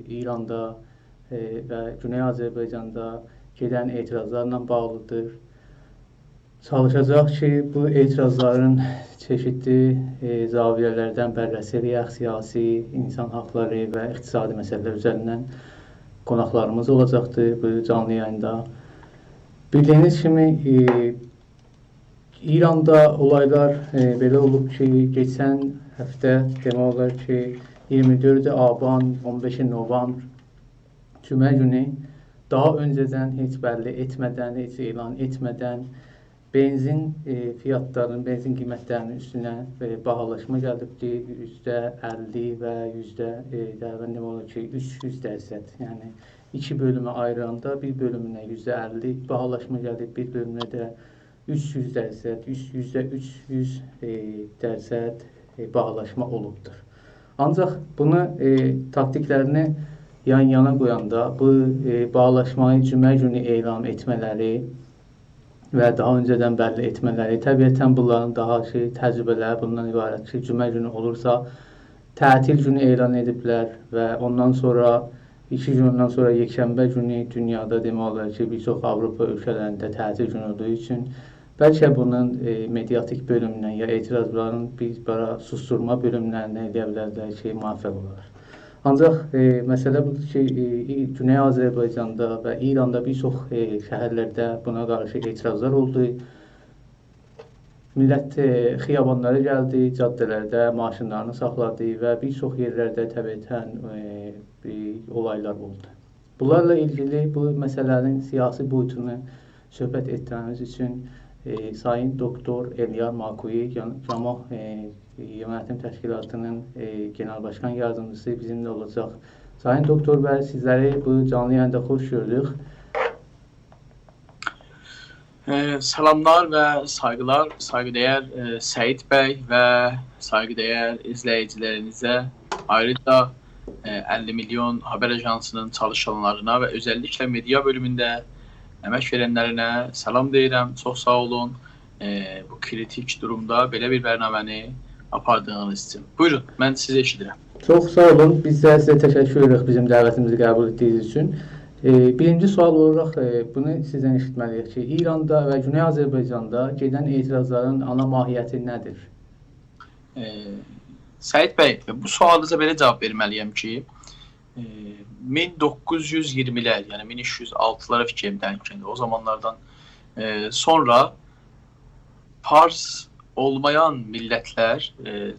İranda və Güney Azərbaycanda gedən etirazlarla bağlıdır. Çalışacaq ki, bu etirazların çeşitli zaviyələrdən bərrəsi eləyək, siyasi, insan haqları və iqtisadi məsələlər üzərindən qonaqlarımız olacaqdır bu canlı yayında. Bildiyiniz kimi, İranda olaylar belə olub ki, keçən həftə demək olar ki, 24 Aban, 15 November Cümə günü daha öncədən heç bəlli etmədən, heç elan etmədən benzin fiyatlarının, benzin qiymətlərinin üstünə bahalaşma gəlibdir. %50 və demək olar ki, 300%. Yəni, iki bölümə ayıranda bir bölümünə %50 bahalaşma gəlib, bir bölümünə də 300%, %300% bahalaşma olubdur. Ancaq bunu taktiklərini yan-yana qoyanda bu bahalaşmayı cümə günü elan etmələri və daha öncədən bəlli etmələri, təbiətən bunların daha təcrübələri bundan ibarət ki, cümə günü olursa tətil günü elan ediblər və ondan sonra 2 gün ondan sonra yekşənbə günü dünyada demək olar ki, bir çox Avropa ölkələrində tətil günü olduğu üçün bəlkə bunun mediatik bölümündən ya etirazların bir susturma bölümlərindən eləyə bilərlər ki, müvəffəq olar. Ancaq məsələ budur ki, Güney Azərbaycanda və İranda bir çox şəhərlərdə buna qarşı etirazlar oldu. Millət xiyabanlara gəldi, caddələrdə maşınlarını saxladı və bir çox yerlərdə təbiətən olaylar oldu. Bunlarla ilgili bu məsələnin siyasi boyutunu söhbət etdirməmiz üçün Sayın Doktor Elyar Makuyi, Cəmoh Yönetim Təşkilatının Genel Başkan Yardımcısı bizimlə olacaq. Sayın Doktor bəy, sizləri bu canlı yayında xoş gördük. Salamlar və saygılar, saygıdeğer Seyit bəy və saygıdeğer izləyicilərinizə, ayrıca 50 milyon haber ajansının çalışanlarına və özəlliklə media bölümündə əmək verənlərinə salam deyirəm, çox sağ olun. Bu kritik durumda belə bir bərnaməni apardığınız üçün. Buyurun, mən sizi eşidirəm. Çox sağ olun, biz də sizə təşəkkür edirik bizim dəvətimizi qəbul etdiyiniz üçün. Birinci sual olaraq bunu sizdən eşitməliyik ki, İranda və Güney Azərbaycanda gedən etirazların ana mahiyyəti nədir? Seyit bəy, bu sualınıza belə cavab verməliyəm ki, 1920'ler, yani 1306'lara fikrimdən ki, o zamanlardan sonra Fars olmayan millətlər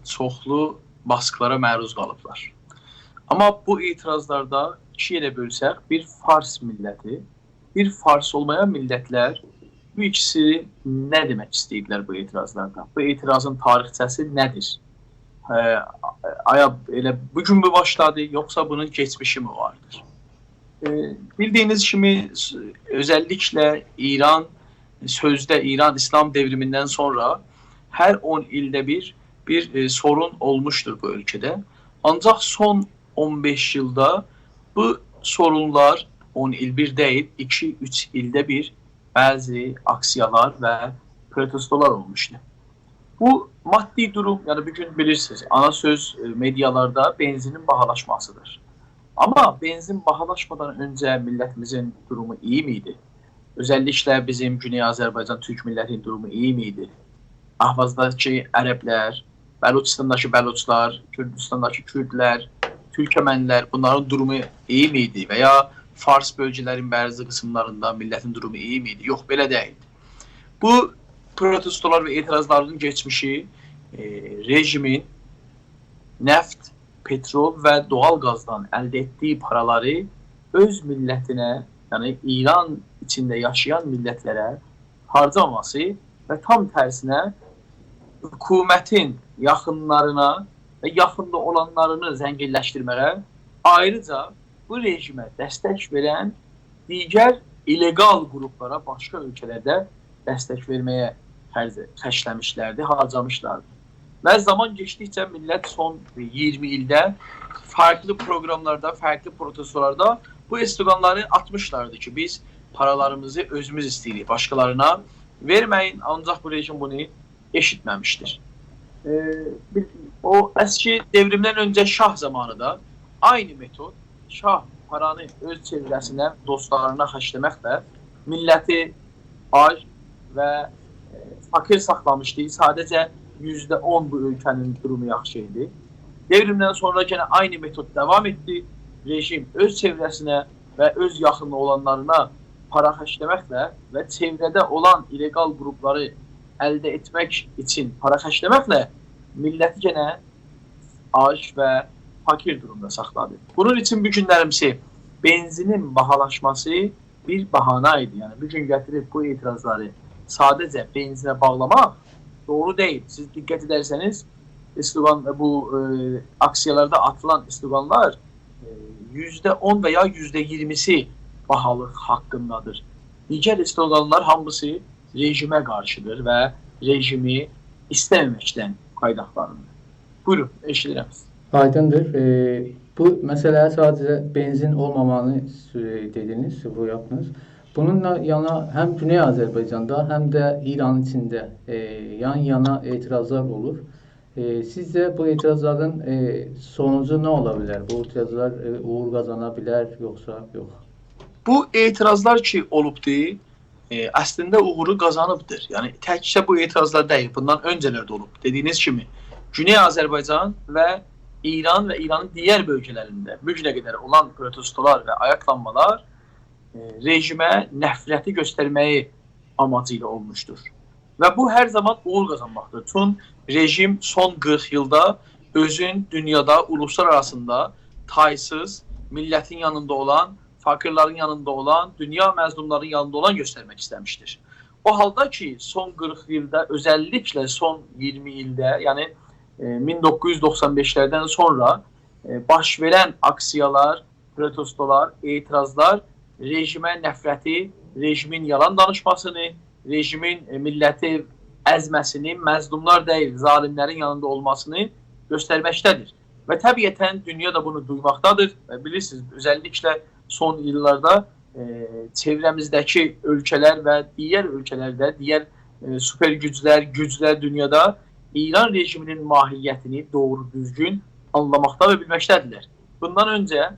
çoxlu baskılara məruz qalıblar. Amma bu itirazlarda iki yerə bölsək, bir Fars milləti, bir Fars olmayan millətlər, bu ikisi nə demək istəyirlər bu itirazlarda? Bu itirazın tarixçəsi nədir? Elə bugün mü başladı, yoksa bunun geçmişi mi vardır? Bildiğiniz kimi özellikle İran, sözde İran İslam devriminden sonra her 10 ilde bir sorun olmuştur bu ülkede. Ancak son 15 yılda bu sorunlar 10 il bir değil, 2-3 ilde bir bazı aksiyalar ve protestolar olmuştu. Bu maddi durum, yani bugün bilirsiniz, ana söz medyalarda benzinin bahalaşmasıdır. Ama benzin bahalaşmadan önce milletimizin durumu iyi miydi? Özellikle bizim Güney Azerbaycan Türk milletinin durumu iyi miydi? Ahvazdaki Ərəblər, Bəluçistandakı Bəluçlar, Kürdistandakı Kürdlər, Türkmenler, bunların durumu iyi miydi? Veya Fars bölgelerin bazı kısımlarında milletin durumu iyi miydi? Yok, belə değildi. Bu protestolar ve itirazların geçmişi rejimin neft, petrol ve doğal gazdan elde ettiği paraları öz milletine, yani İran içinde yaşayan milletlere harcaması ve tam tersine hükümetin yakınlarına ve yakında olanlarını zenginleştirmeye, ayrıca bu rejime destek veren diğer illegal gruplara başka ülkelerde destek vermeye xərcləmişlərdi, harcamışlardı. Və zaman geçdikcə millət son 20 ildə farklı proqramlarda, farklı protestlarda bu sloqanları atmışlardı ki, biz paralarımızı özümüz istəyirik, başqalarına verməyin, ancaq bu rejim bunu eşitməmişdir. O əski devrimdən öncə Şah zamanında aynı metod Şah paranı öz çevrəsinə, dostlarına xərcləməklə milləti ac və fakir saxlamışdı. Sadəcə %10 bu ölkənin durumu yaxşı idi. Devrimdən sonra yenə aynı metod davam etdi. Rejim öz çevrəsinə və öz yaxın olanlarına para xərcləməklə və çevrədə olan illegal qrupları əldə etmək üçün para xərcləməklə milləti yenə ac və fakir durumda saxladı. Bunun üçün bu günlərimsi benzinin bahalaşması bir bahana idi. Yəni bu gün gətirib bu etirazları sadəcə benzinə bağlamaq doğru deyil. Siz diqqət edərsəniz, bu aksiyalarda atılan sloqanlar %10 və ya %20'si bahalıq haqqındadır. Digər sloqanlar hamısı rejimə qarşıdır və rejimi istəməməkdən qaydaqlarındır. Buyurun, eşidirəm. Aydındır. Bu məsələyə sadəcə benzin olmamanı dediniz, bu yaptınız. Bununla yana həm Güney Azərbaycanda, həm də İran içində yan-yana etirazlar olur. Sizcə bu etirazların sonucu nə ola bilər? Bu etirazlar uğur qazana bilər, yoxsa yox? Bu etirazlar ki olubdur, əslində uğuru qazanıbdır. Yəni təkcə bu etirazlar deyil, bundan öncələr də olub. Dediyiniz kimi Güney Azərbaycan və İran və İranın digər bölgələrində bu günə qədər olan protestolar və ayaqlanmalar rejimə nəfrəti göstərməyi amacı ilə olmuşdur. Və bu hər zaman uğur qazanmaqdır. Çünki rejim son 40 yılda özün dünyada, uluslar arasında taysız, millətin yanında olan, fakirlərin yanında olan, dünya məzlumların yanında olan göstərmək istəmişdir. O halda ki, son 40 ildə, özəlliklə son 20 ildə, yəni 1995'lərdən sonra baş verən aksiyalar, protestolar, etirazlar rejimə nəfrəti, rejimin yalan danışmasını, rejimin milləti əzməsini, məzlumlar deyil, zalimlərin yanında olmasını göstərməkdədir. Və təbiətən dünya da bunu duymaqdadır. Və bilirsiniz, özəlliklə son illərdə çevrəmizdəki ölkələr və digər ölkələrdə, digər süper güclər dünyada İran rejiminin mahiyyətini doğru düzgün anlamaqda və bilməkdədirlər. Bundan öncə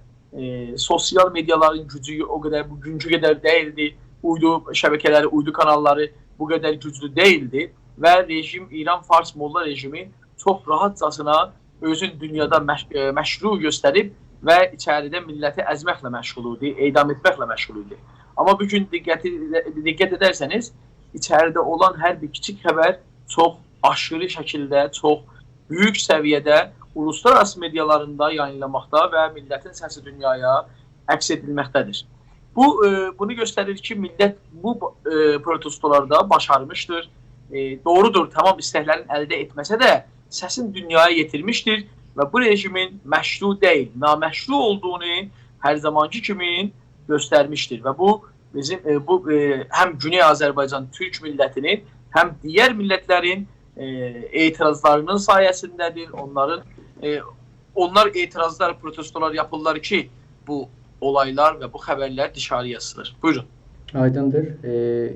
sosial medyaların gücü o qədər bugünkü qədər deyildi. Uydu şəbəkələri, uydu kanalları bu qədər güclü deyildi və rejim, İran Fars Molla rejimi çox rahatcasına özün dünyada məşru göstərib və içəridə milləti əzməklə məşğul idi, edam etməklə məşğul idi. Amma bugün diqqət edərsəniz, içəridə olan hər bir kiçik xəbər çox aşırı şəkildə, çox böyük səviyyədə uluslararası medialarında yayınlamaqda və millətin səsi dünyaya əks edilməkdədir. Bunu göstərir ki, millət bu protestolarda başarmışdır. Doğrudur, tamam istəklərin əldə etməsə də səsin dünyaya yetirmişdir və bu rejimin məşru deyil, naməşru olduğunu hər zamanki kimi göstərmişdir. Və bu bizim həm Güney Azərbaycan Türk millətinin, həm digər millətlərin etirazlarının sayəsindədir. Onlar etirazlar, protestolar yapırlar ki, bu olaylar və bu xəbərlər dışarıya sızır. Buyurun. Aydındır.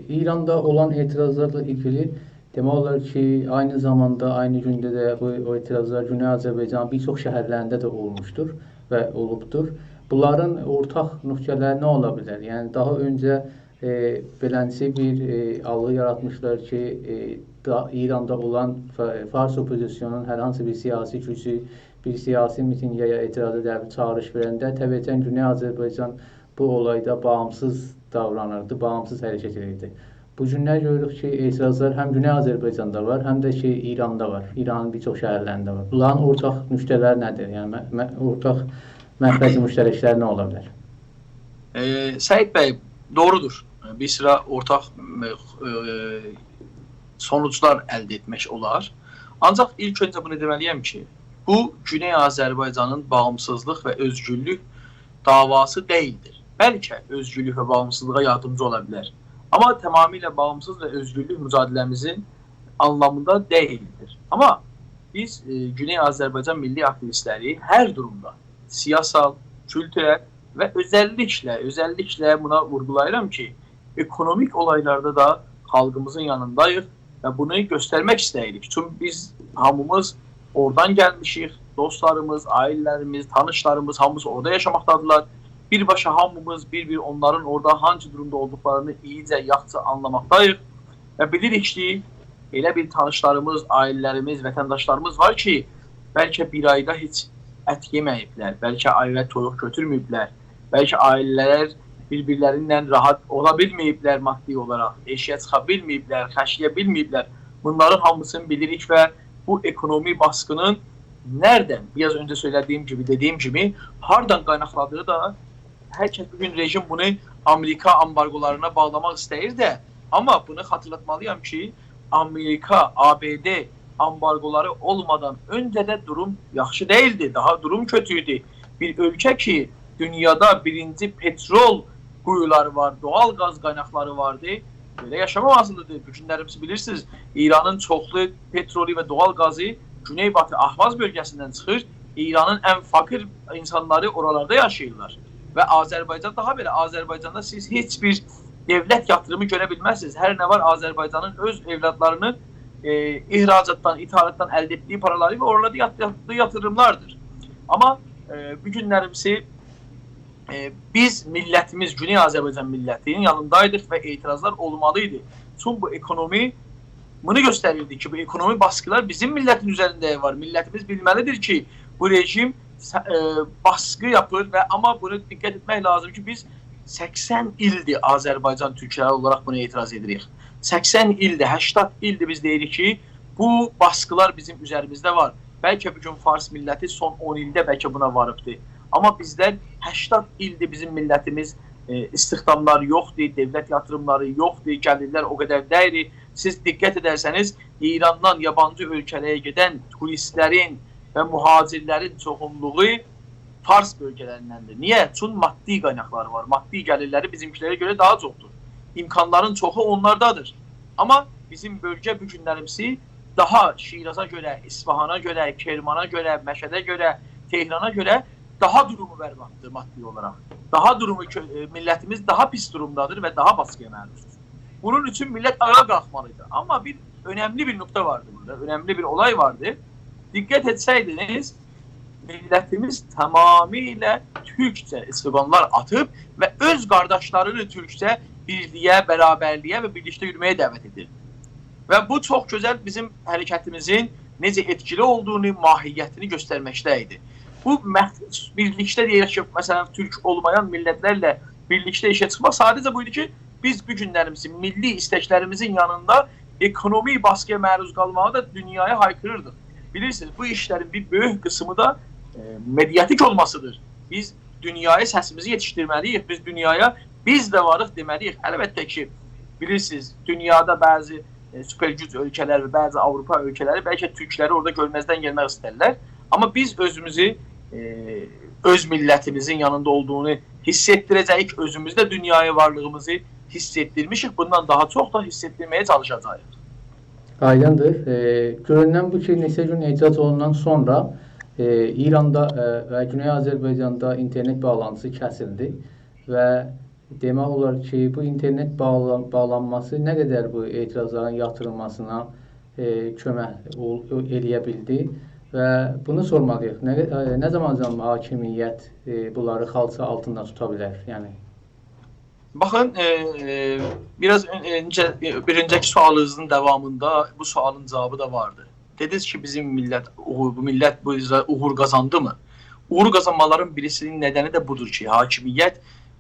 İranda olan etirazlarla ilgili demək olar ki, aynı zamanda, aynı gündə də bu etirazlar Güney Azərbaycanın bir çox şəhərlərində də olmuşdur və olubdur. Bunların ortaq nöqtələri nə ola bilər? Yəni, daha öncə beləncə bir algı yaratmışlar ki, İranda olan Fars opozisyonunun hər hansı bir siyasi gücü, bir siyasi mitingə ya etirazə çağırış verəndə təbiətən Güney Azərbaycan bu olayda bağımsız davranırdı, bağımsız hərəkət edirdi. Bu günlər görürük ki, etirazlar həm Güney Azərbaycanda var, həm də ki, İranda var. İranın bir çox şəhərlərində var. Bunların ortaq nöqtələri nədir? Yəni, ortaq mərkəzi müştərəklər nə ola bilər? Səid bəy, doğrudur. Bir sıra ortaq sonuçlar əldə etmək olar. Ancaq ilk öncə bunu deməliyəm ki, bu Güney Azərbaycanın bağımsızlıq və özgürlük davası deyildir. Bəlkə özgürlük və bağımsızlığa yardımcı ola bilər. Amma tamamilə bağımsız və özgürlük mücadiləmizin anlamında deyildir. Amma biz Güney Azərbaycan milli aktivistləri hər durumda siyasal, kültürel və özəlliklə buna vurgulayıram ki, ekonomik olaylarda da xalqımızın yanındayıq və bunu göstərmək istəyirik. Çünki biz hamımız oradan gəlmişik, dostlarımız, ailələrimiz, tanışlarımız hamımız orada yaşamaqdadırlar. Birbaşa hamımız bir-bir onların orada hangi durumda olduqlarını iyicə, yaxşı anlamaqdayıq və bilirik ki, elə bir tanışlarımız, ailələrimiz, vətəndaşlarımız var ki, bəlkə bir ayda heç ət yeməyiblər, bəlkə ailə toyuq götürməyiblər, bəlkə ailələr bir-birlərinlə rahat ola bilməyiblər maddi olaraq, eşiyə çıxa bilməyiblər, xəşiyə bilməyiblər. Bunların hamısını bilirik və bu ekonomi baskının nereden, biraz önce söylediğim gibi, dediğim gibi hardan qaynaqladığı da herkes bugün rejim bunu Amerika ambargolarına bağlamaq istəyir də, amma bunu hatırlatmalıyam ki, Amerika, ABD ambargoları olmadan öncə də durum yaxşı değildi, daha durum kötüydü. Bir ölkə ki, dünyada birinci petrol quyuları var, doğal gaz qaynaqları vardı, böyle yaşamamasındadır. Bugünlərimizi bilirsiniz, İranın çoxlu petroli ve doğal gazı Güneybatı Ahvaz bölgəsindən çıxır. İranın ən fakir insanları oralarda yaşayırlar. Və Azərbaycan daha belə. Azərbaycanda siz heç bir devlət yatırımı görə bilməzsiniz. Hər nə var Azərbaycanın öz evladlarını ihracatdan, ithalatdan əldə etdiyi paraları və oralarda yaptığı yatırımlardır. Amma bu günlərimizi biz millətimiz, Güney Azərbaycan millətinin yanındaydıq və etirazlar olmalıydı. Çünki bu ekonomi bunu gösterirdi ki, bu ekonomi baskılar bizim milletin üzerinde var. Milletimiz bilmelidir ki, bu rejim baskı yapır ve ama bunu dikkat etmek lazım ki biz 80 ildir Azərbaycan Türkləri olarak buna itiraz edirik. 80 ildir, 80 ildir biz deyirik ki, bu baskılar bizim üzerimizde var. Belki bugün Fars milleti son 10 ildə belki buna varıbdır. Ama bizler 80 ildir bizim milletimiz istihdamlar yoxdur, devlet yatırımları yoxdur, gəlirlər o qədər deyil. Siz diqqət edərsəniz, İrandan yabancı ölkələrə gedən turistlərin və mühacirlərin çoxunluğu Fars bölgələrindəndir. Niyə? Çünki maddi qaynaqları var. Maddi gəlirləri bizimkilərə görə daha çoxdur. İmkanların çoxu onlardadır. Amma bizim bölgə bu günlərimizi daha Şiraza görə, İsfahana görə, Kermana görə, Məşədə görə, Tehrana görə daha durumu bərbaddır maddi olaraq. Daha durumu, millətimiz daha pis durumdadır və daha baskıya məruzdur. Bunun için millet ayağa kalkmalıydı. Ama bir önemli bir nokta vardı burada. Önemli bir olay vardı. Dikkat etseydiniz milletimiz tamamıyla Türkçe sloganlar atıp ve öz kardeşlerini Türkçe birliğe, beraberliğe ve birlikte yürümeye davet edir. Ve bu çok güzel bizim hareketimizin nece etkili olduğunu, mahiyyətini göstermekteydi. Bu birlikte deyək ki, mesela Türk olmayan milletlerle birlikte işe çıkmak sadece buydu ki, biz bu günlərimizin, milli isteklerimizin yanında ekonomi baskıya məruz qalmağı da dünyaya haykırırdıq. Bilirsiniz, bu işlerin bir böyük kısmı da medyatik olmasıdır. Biz dünyaya səsimizi yetişdirməliyik, biz dünyaya biz de varıq deməliyik. Əlbəttə ki, bilirsiniz, dünyada bazı süper güc ölkələr və bazı Avrupa ölkələri bəlkə Türkləri orada görməzdən gəlmək istərlər. Amma biz özümüzü, öz millətimizin yanında olduğunu hissettirəcəyik, özümüzdə dünyaya varlığımızı hissettirmişik. Bundan daha çox da hissettirmeye çalışacağız. Aydındır. Görünen bu ki, neçə gün icra olunan sonra İranda və Güney Azərbaycanda internet bağlantısı kəsildi və demək olar ki, bu internet bağlanması nə qədər bu etirazların yatırılmasına kömək eləyə bildi və bunu sormalıyıq. Nə zaman hakimiyyət bunları xalça altında tuta bilər? Yəni bakın, biraz bir önceki sualınızın devamında bu sualın cevabı da vardı. Dediniz ki bizim millet, bu millet bu uğur kazandı mı? Uğur kazanmaların birisinin nedeni de budur ki hakimiyyət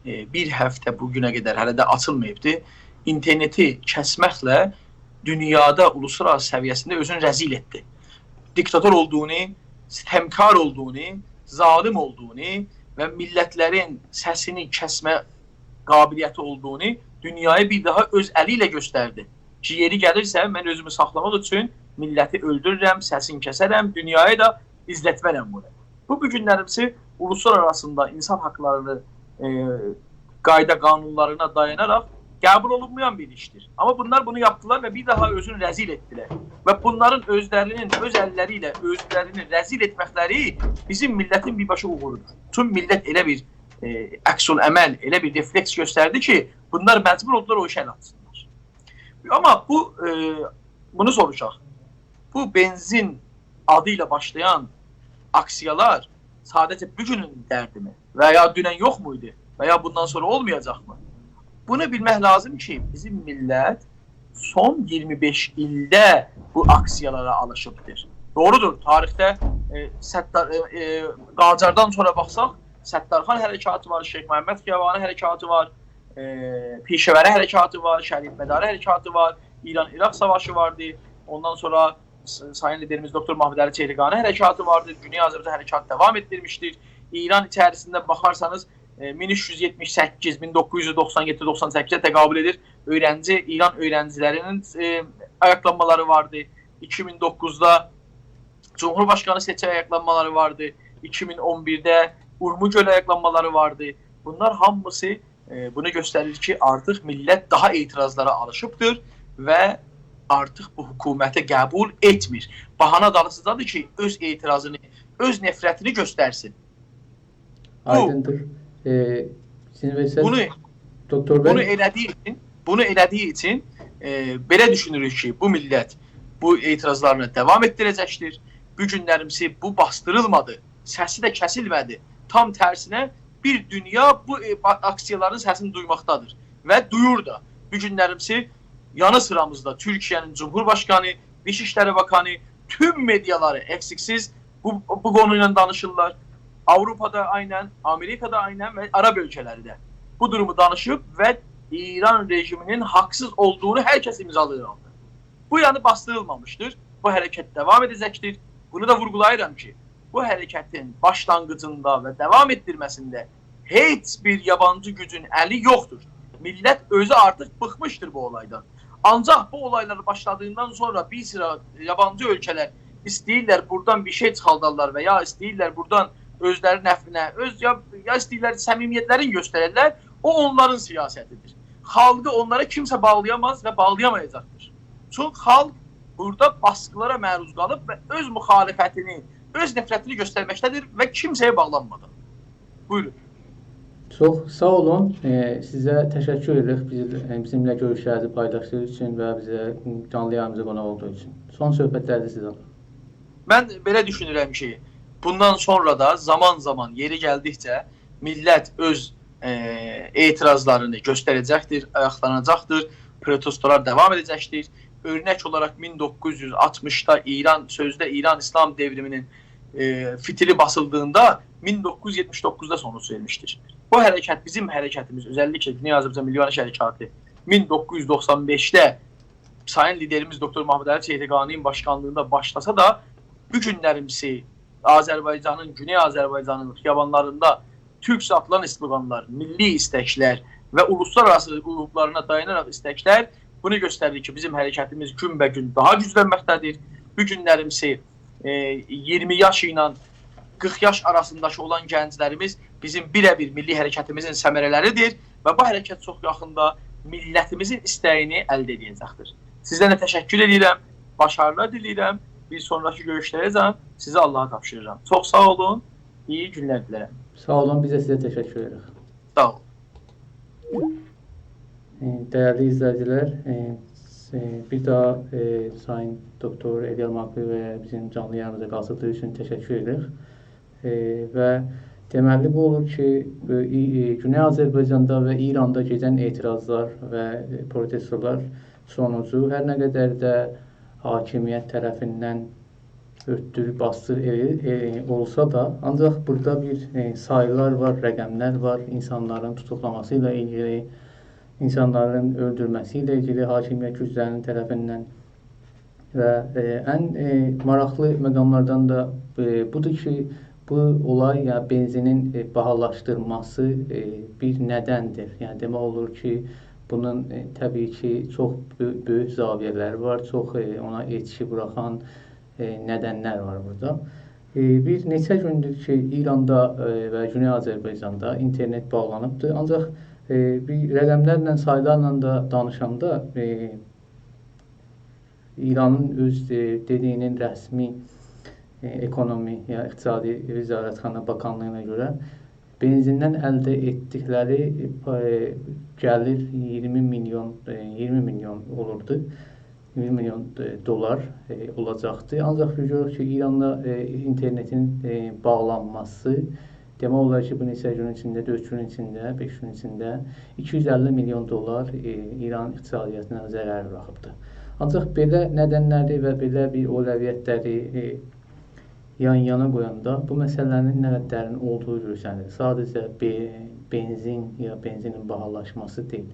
bir həftə bugüne kadar hələ də açılmayıbdı. İnterneti kəsməklə dünyada uluslararası səviyyəsində özünü rəzil etdi. Diktator olduğunu, sitemkar olduğunu, zalim olduğunu ve milletlerin səsini kəsmə qabiliyyəti olduğunu dünyaya bir daha öz əliyle gösterdi. Ki yeri gəlirsə mən özümü saxlamaq üçün milləti öldürürəm, səsini kəsərəm, dünyaya da izlətmərəm bunu. Bu günlərimizi uluslar arasında insan haklarını qayda qanunlarına dayanaraq qəbul olunmayan bir işdir. Amma bunlar bunu yaptılar və bir daha özünü rəzil etdilər. Və bunların özlərinin, öz əlləri ilə özlərini rəzil etməkləri bizim millətin birbaşa uğurudur. Tüm millət elə bir əks-ol əməl, elə bir refleks göstərdi ki, bunlar məcbur oldular o işə əl atsınlar. Amma bunu soruşaq. Bu benzin adı ilə başlayan aksiyalar sadəcə bugünün dərdimi və ya dünən yox muydu və ya bundan sonra olmayacaqmı? Bunu bilmək lazım ki, bizim millət son 25 ildə bu aksiyalara alışıbdır. Doğrudur, tarixdə Qacardan sonra baxsaq, Səttarxan hərəkatı var, Şeyx Məhəmməd Xiyabani hərəkatı var, Pişəvərə hərəkatı var, Şərif Mədari hərəkatı var, İran-İraq savaşı vardı, ondan sonra sayın liderimiz Doktor Mahmud Əli Çehliqani hərəkatı vardı, Güney Azərbaycan hərəkatı devam etdirmişdir. İran içərisində baxarsanız 1378, 1997-98-ə təqabül edir. İran öğrencilərinin ayaklanmaları vardı. 2009'da Cumhurbaşkanı seçim ayaklanmaları vardı. 2011'də Urmugöl ayaklanmaları vardı. Bunlar hamısı bunu göstərir ki, artıq millət daha etirazlara alışıbdır və artıq bu hökuməti qəbul etmir. Bahana dalısıdadır ki, öz etirazını, öz nefrətini göstərsin. Aydındır. Bunu elədiyi için belə düşünürük ki, bu millət bu etirazlarını devam etdirəcəkdir. Bu günlərimsi bu bastırılmadı, səsi də kəsilmədi. Tam tərsinə bir dünya bu aksiyaların səsini duymaqdadır və duyur da. Bu günlərimsi yanı sıramızda Türkiye'nin Cumhurbaşkanı, Dışişleri Bakanı, tüm medyaları eksiksiz bu konuyla danışırlar. Avrupa'da aynen, Amerika'da aynen ve Arap ülkeleri de bu durumu danışıp ve İran rejiminin haksız olduğunu herkes imzalıyor aldı. Bu yanı bastırılmamıştır. Bu hareket devam edecektir. Bunu da vurgulayıram ki, bu hareketin başlangıcında ve devam ettirmesinde hiç bir yabancı gücün eli yoktur. Millet özü artık bıkmıştır bu olaydan. Ancak bu olaylar başladığından sonra bir sıra yabancı ülkeler istəyirlər buradan bir şey çıxaldarlar və ya istəyirlər buradan özləri nəfrinə, ya istəyirlər səmimiyyətlərini göstərərlər, o onların siyasətidir. Xalqı onlara kimsə bağlayamaz və bağlayamayacaqdır. Çünki xalq burada baskılara məruz qalıb və öz müxalifətini, öz nefrətini göstərməkdədir və kimsəyə bağlanmadan. Buyurun. Çox sağ olun. Sizə təşəkkür edirik bizimlə görüşlərinizi paylaşdığınız üçün və bizə canlı yayımıza qonaq olduğu üçün. Son söhbətlərinizi siz alın. Mən belə düşünürəm ki, bundan sonra da zaman yeri gəldikcə millət öz etirazlarını göstərəcəkdir, ayaqlanacaqdır, protestolar devam edəcəkdir. Örnek olarak 1960'da sözde İran İslam devriminin fitili basıldığında 1979'da sonuç vermiştir. Bu hareket bizim hareketimiz, özellikle Güney Azərbaycan Milli Yürüyüş Harekatı 1995'te sayın liderimiz Doktor Mahmud Əli Çehliqani'nin başkanlığında başlasa da bu günlərimsi Azərbaycanın, Güney Azərbaycanın xiyabanlarında Türk satılan sloganlar, milli istəklər və uluslararası hüquqlarına dayanaraq istəklər bunu göstərir ki, bizim hərəkətimiz gün-bə-gün daha güclənməkdədir. Bu günlərimsi 20 yaş ilə 40 yaş arasındakı olan gənclərimiz bizim birə-bir milli hərəkətimizin səmərələridir və bu hərəkət çox yaxında millətimizin istəyini əldə edəcəkdir. Sizlərə təşəkkür edirəm, başarılar diləyirəm. Bir sonraki görüşlərəcən sizi Allah'a tapşırıram. Çox sağ olun, iyi günlər dilərəm. Sağ olun, biz də sizə təşəkkür edirik. Sağ olun. Değerli izleyiciler, bir daha Sayın Doktor Eliyar Makbi ve bizim canlı yayınımıza katıldığı için teşekkür ederiz. Ve temelli bu olur ki, Güney Azerbaycan'da ve İran'da gedən etirazlar ve protestolar sonucu her ne kadar da hakimiyyət tərəfindən örtdür, bastır olsa da, ancaq burada bir sayılar var, rəqəmlər var, insanların tutuklamasıyla ilgili, insanların öldürməsiyle ilgili hakimiyyət güclərinin tərəfindən və ən maraqlı məqamlardan da budur ki, bu olay, yəni benzinin bahalaşdırması bir nədəndir. Yəni demək olur ki, bunun təbii ki, çox böyük zaviyyələri var, çox ona etki buraxan nədənlər var burada. Bir neçə gündür ki, İranda və Güney Azərbaycanda internet bağlanıbdır. Ancaq Bir rəqəmlərlə, saylarla da danışanda İranın öz dediyinin rəsmi ekonomi ya iqtisadi Vizarətxana Bakanlığına görə benzindən əldə etdikləri gəlir 20 milyon olurdu. 20 milyon dolar olacaqdı. Ancaq görürük ki, İranda internetin bağlanması demək olar ki, bu neçə gün içində, 4 gün içində, 5 gün içində 250 milyon dolar İran iqtisadiyyatına zərər buraxıbdır. Ancaq belə nədənləri və belə bir ələviyyətləri yan-yana qoyanda bu məsələlərin nə qədərin olduğu görsənir. Sadəcə benzin ya benzinin bahalaşması deyil.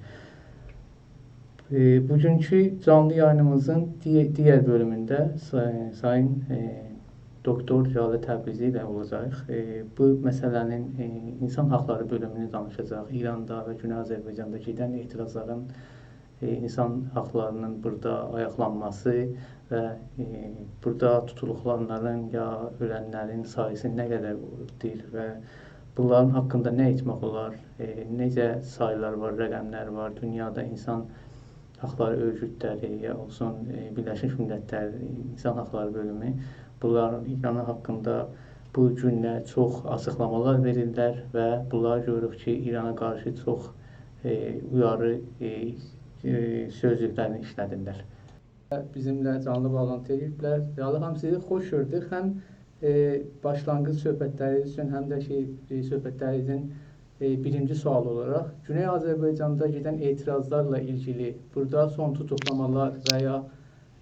Bugünkü canlı yayınımızın digər bölümündə Sayın Doktor Jalə Təbrizi ilə olacaq. Bu məsələnin insan haqları bölümünü danışacaq. İranda və Güney Azərbaycanda gedən etirazların insan haqlarının burada ayaqlanması və burada tutuluqlananların ya ölənlərin sayısı nə qədərdir və bunların haqqında nə etmək olar, necə sayılar var, rəqəmlər var, dünyada insan haqları örgütləri ya olsun Birləşmiş Millətlər İnsan Haqları bölümü bunların İranı haqqında bu günlər çox açıqlamalar verirlər və bunlar görürük ki, İrana qarşı çox uyarı sözlüklərini işlədirlər. Bizimlə canlı bağlantı ediblər. Həm sizi xoş gördük, həm başlanğıc söhbətləriniz üçün, həm də söhbətlərinizin birinci sual olaraq Güney Azərbaycanda gedən etirazlarla ilgili burada son tutuqlamalar və ya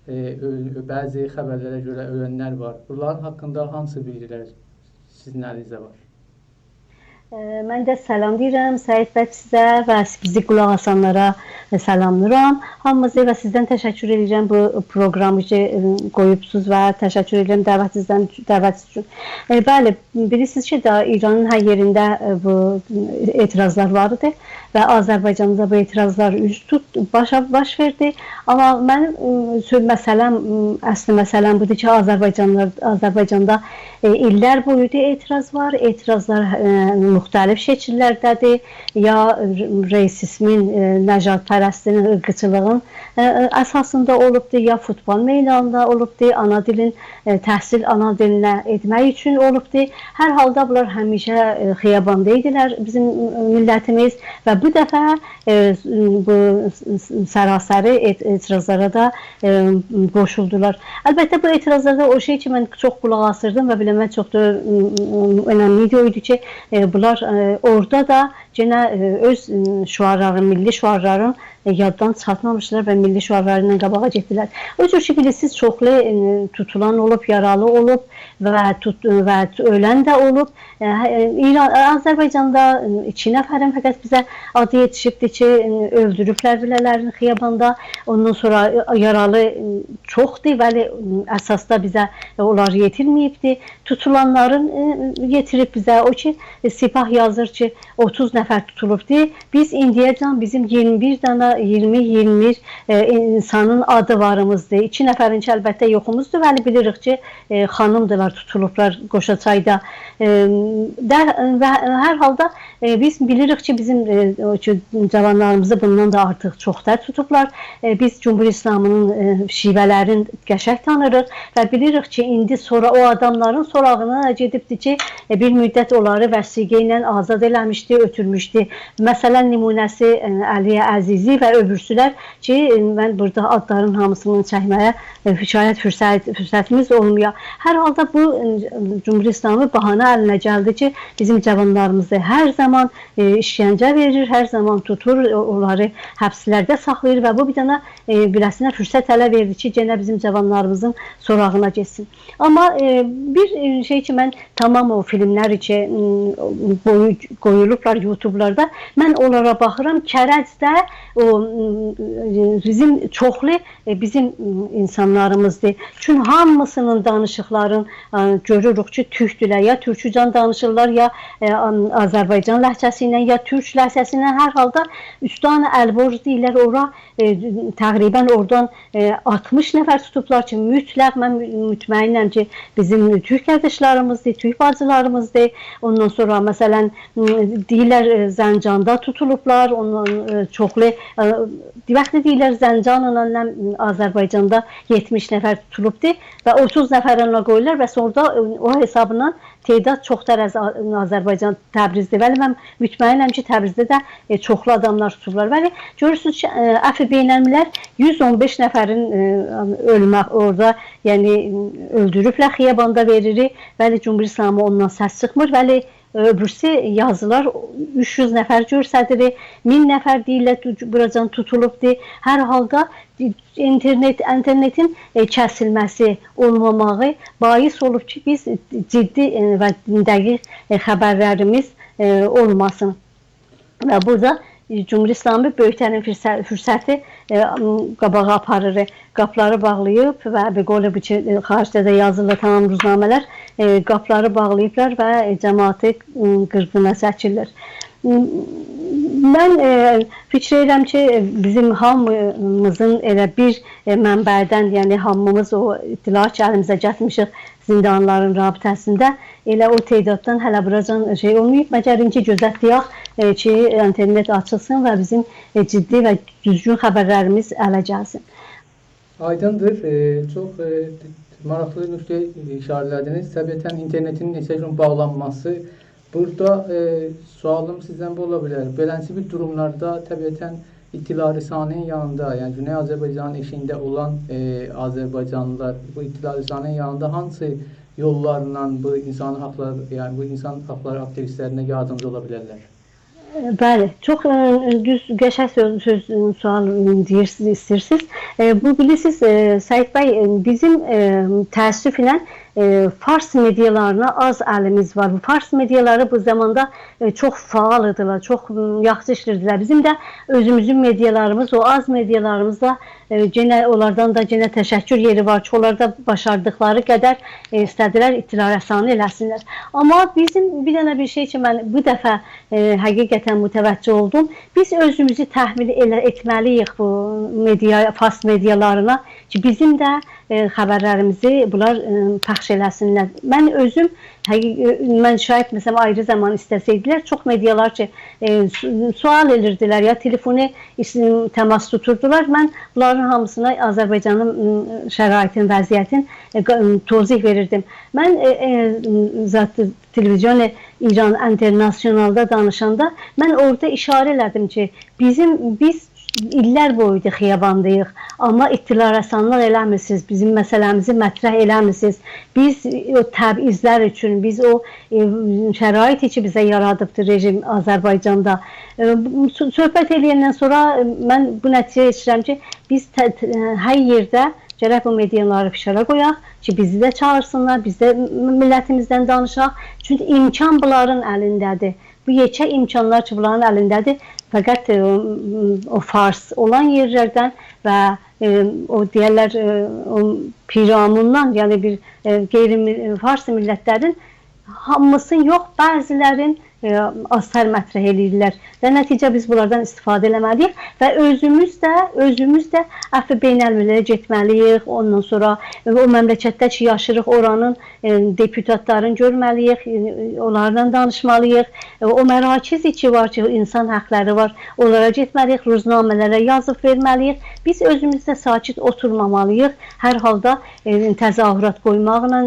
bəzi xəbərlərə görə ölənlər var. Bunların haqqında hansı bilgilər sizin əlinizdə var? Mən də salam deyirəm Səid bəy sizə və bizi qulaq asanlara salamlayıram. Hamınıza və sizdən təşəkkür edirəm bu proqramı qoyubsuz və təşəkkür edirəm dəvət üçün. Bəli, bilirsiniz ki, İranın hər yerində bu etirazlar var idi və Azərbaycanda bu etirazlar baş verdi. Amma mənim əsli məsələm budur ki, Azərbaycanda illər boyu etiraz var. Etirazlar müxtəlif şəkillərdədir. Ya reisizmin, nəcadpərəstliyinin, ırqçılığın əsasında olubdur, ya futbol meydanında olubdur, ana dilin təhsil ana dilinə etmək üçün olubdur. Hər halda bunlar həmişə xiyabanda idilər bizim millətimiz və bu dəfə bu sərasəri etirazlara da qoşuldular. Əlbəttə bu etirazlarda o şey ki, mən çox qulaq asırdım və biləmə çox da önəmli idi ki, bunlar orada da yenə öz şüarların, milli şüarların yaddan çıxartmamışlar və milli şüarları ilə qabağa getdilər. O cür ki, bilirsiniz, çoxlu tutulan olub, yaralı olub və ölən də olub. Azərbaycanda 2 nəfərin fəqət bizə adı yetişibdir ki, öldürüblər bilələrin xiyabanda. Ondan sonra yaralı çoxdur, bəli, əsasda bizə onlar yetirməyibdir. Tutulanların yetirib bizə o ki, Sipah yazır ki, 30 nəfər tutulubdur. Biz indiyəcən bizim 21 dənə 20-21 insanın adı varımızdır. 2 nəfərin ki, əlbəttə yoxumuzdur. Bəli, bilirik ki, xanımdırlar, tutulublar Qoşaçayda. Və hər halda biz bilirik ki, bizim cavanlarımızı bundan da artıq çoxlar tutublar. Biz Cumhur İslamının şivələrini qəşəng tanırıq və bilirik ki, indi sonra o adamların sorağına gedibdir ki, bir müddət onları vəsiqə ilə azad eləmişdi, ötürmüşdü. Məsələn, nümunəsi Əliyə Əzizi və öbürsülər ki, mən burada adların hamısını çəkməyə şayət fürsətimiz olmuyor. Hər halda bu Cumhur İslamı bahanə əlinə gəldi ki, bizim cavanlarımızı hər zaman işgəncə verir, hər zaman tutur, onları həbslərdə saxlayır və bu bir dənə biləsinə fürsət ələ verdi ki, yenə bizim cavanlarımızın sorağına getsin. Amma bir şey ki, mən tamam o filmlər ki, qoyulublar YouTube'larda, mən onlara baxıram, Kərəcdə o bizim çoxlu bizim insanlarımızdır. Çünki hamısının danışıqların görürük ki türkdülər, ya türkücan danışırlar, ya Azərbaycan ləhcəsi ilə, ya türk ləhcəsi ilə. Hər halda üstad əlborc deyirlər ora, təqribən oradan 60 nəfər tutublar ki, mütləq mən mütməinnəm ki, bizim türk qardaşlarımızdır, türk bacılarımızdır. Ondan sonra məsələn deyirlər Zəncanda tutulublar, ondan çoxlu vaxtı deyirlər Zəncanla Azərbaycanda 70 nəfər tutulubdur və 30 nəfərinə qoyurlar və sonra o hesabından tədad çoxdur Azərbaycan Təbrizdə. Bəli, mən mütməinnəm ki, Təbrizdə də çoxlu adamlar tutublar. Bəli, görürsünüz ki, Əfi Beynəlmilər 115 nəfərin ölmək orada, yəni öldürüblər, xiyabanda veririk. Bəli, Cümhuriyyət İslamı ondan səs çıxmır. Bəli, öbürsü yazılar 300 nəfər görsədirik, 1000 nəfər deyirlər buracan tutulubdur. Hər halda internetin kəsilməsi, olmamağı bais olub ki, biz ciddi və dəqiq xəbərlərimiz olmasın. Və burada Cümhuriyyət İslamı böyüklərin fürsəti qabağa aparır, qapları bağlayıb və belə bu ki, xaricdə də yazılır tamam ruznamələr, qapları bağlayıblar və cəmaatı qırğına çəkirlər. Mən fikir edirəm ki, bizim hamımızın elə bir mənbədən, yəni hamımız o ittila ki, əlimizə gəlmişik zindanların rabitəsində, elə o tədaddan hələ buracan şey olmayıb. Məgər inki gözətləyək ki, internet açılsın və bizim ciddi və düzgün xəbərlərimiz ələ gəlsin. Aydındır. Çox maraqlı nöqtə işarələdiniz. Təbiətən internetin neçə gün bağlanması. Burada sualım sizdən bu ola bilər. Beləncə bir durumlarda təbiətən İttilarəsanənin yanında, yəni Güney Azərbaycanın eşiyində olan Azərbaycanlılar bu İttilarəsanənin yanında hansı yollarla bu insan haqları, yəni bu insan haqları aktivistlərinə yardımcı ola bilərlər? Bəli, çox düz, qəşəng sual istəyirsiniz. Bu bilirsiniz, Səid bəy, bizim təəssüf ilə Fars medialarına az əlimiz var. Bu Fars mediaları bu zamanda çox faal idilər, çox yaxşı işlərdilər. Bizim də özümüzün medialarımız, o az medialarımızda onlardan da təşəkkür yeri var ki, onlar da başardıqları qədər istədilər İttilarəsanə eləsinlər. Amma bizim bir dənə bir şey ki, mən bu dəfə həqiqətən mütəvəccüh oldum. Biz özümüzü təhvil etməliyik bu Fars medialarına ki, bizim də xəbərlərimizi bunlar pəxş eləsinlər. Mən özüm, mən şayət məsələn ayrı zaman istəsəydilər, çox medialar ki, sual edirdilər ya telefonu təmas tuturdular. Mən bunların hamısına Azərbaycanın şəraitin, vəziyyətin tozih verirdim. Mən televizyon İran internasyonalda danışanda mən orada işarə elədim ki, biz illər boyudur xiyabandayıq, amma İttilarəsanlar eləmirsiniz, bizim məsələmizi mətrəh eləmirsiniz. Biz o təbizlər üçün, biz o şərait ki, bizə yaradıbdır rejim Azərbaycanda. Söhbət eləyəndən sonra mən bu nəticəyə yetişirəm ki, biz hər yerdə gərək bu mediaları fişara qoyaq ki, bizi də çağırsınlar, biz də millətimizdən danışaq. Çünki imkan bunların əlindədir. Bu yekə imkanlar ki, bunların əlindədir. Fəqət o Fars olan yerlərdən və o deyərlər Piramundan, yəni bir qeyri-Fars millətlərin hamısın yox, bəzilərin aztar mətrəh edirlər və nəticə biz bunlardan istifadə eləməliyik və özümüz də Əfi Beynəlmiləyə getməliyik. Ondan sonra o məmləkətdə ki, yaşırıq, oranın deputatlarını görməliyik, onlarla danışmalıyıq. O mərakiz ki var ki, insan haqları var, onlara getməliyik, ruznamələrə yazıb verməliyik. Biz özümüzdə sakit oturmamalıyıq. Hər halda təzahürat qoymaqla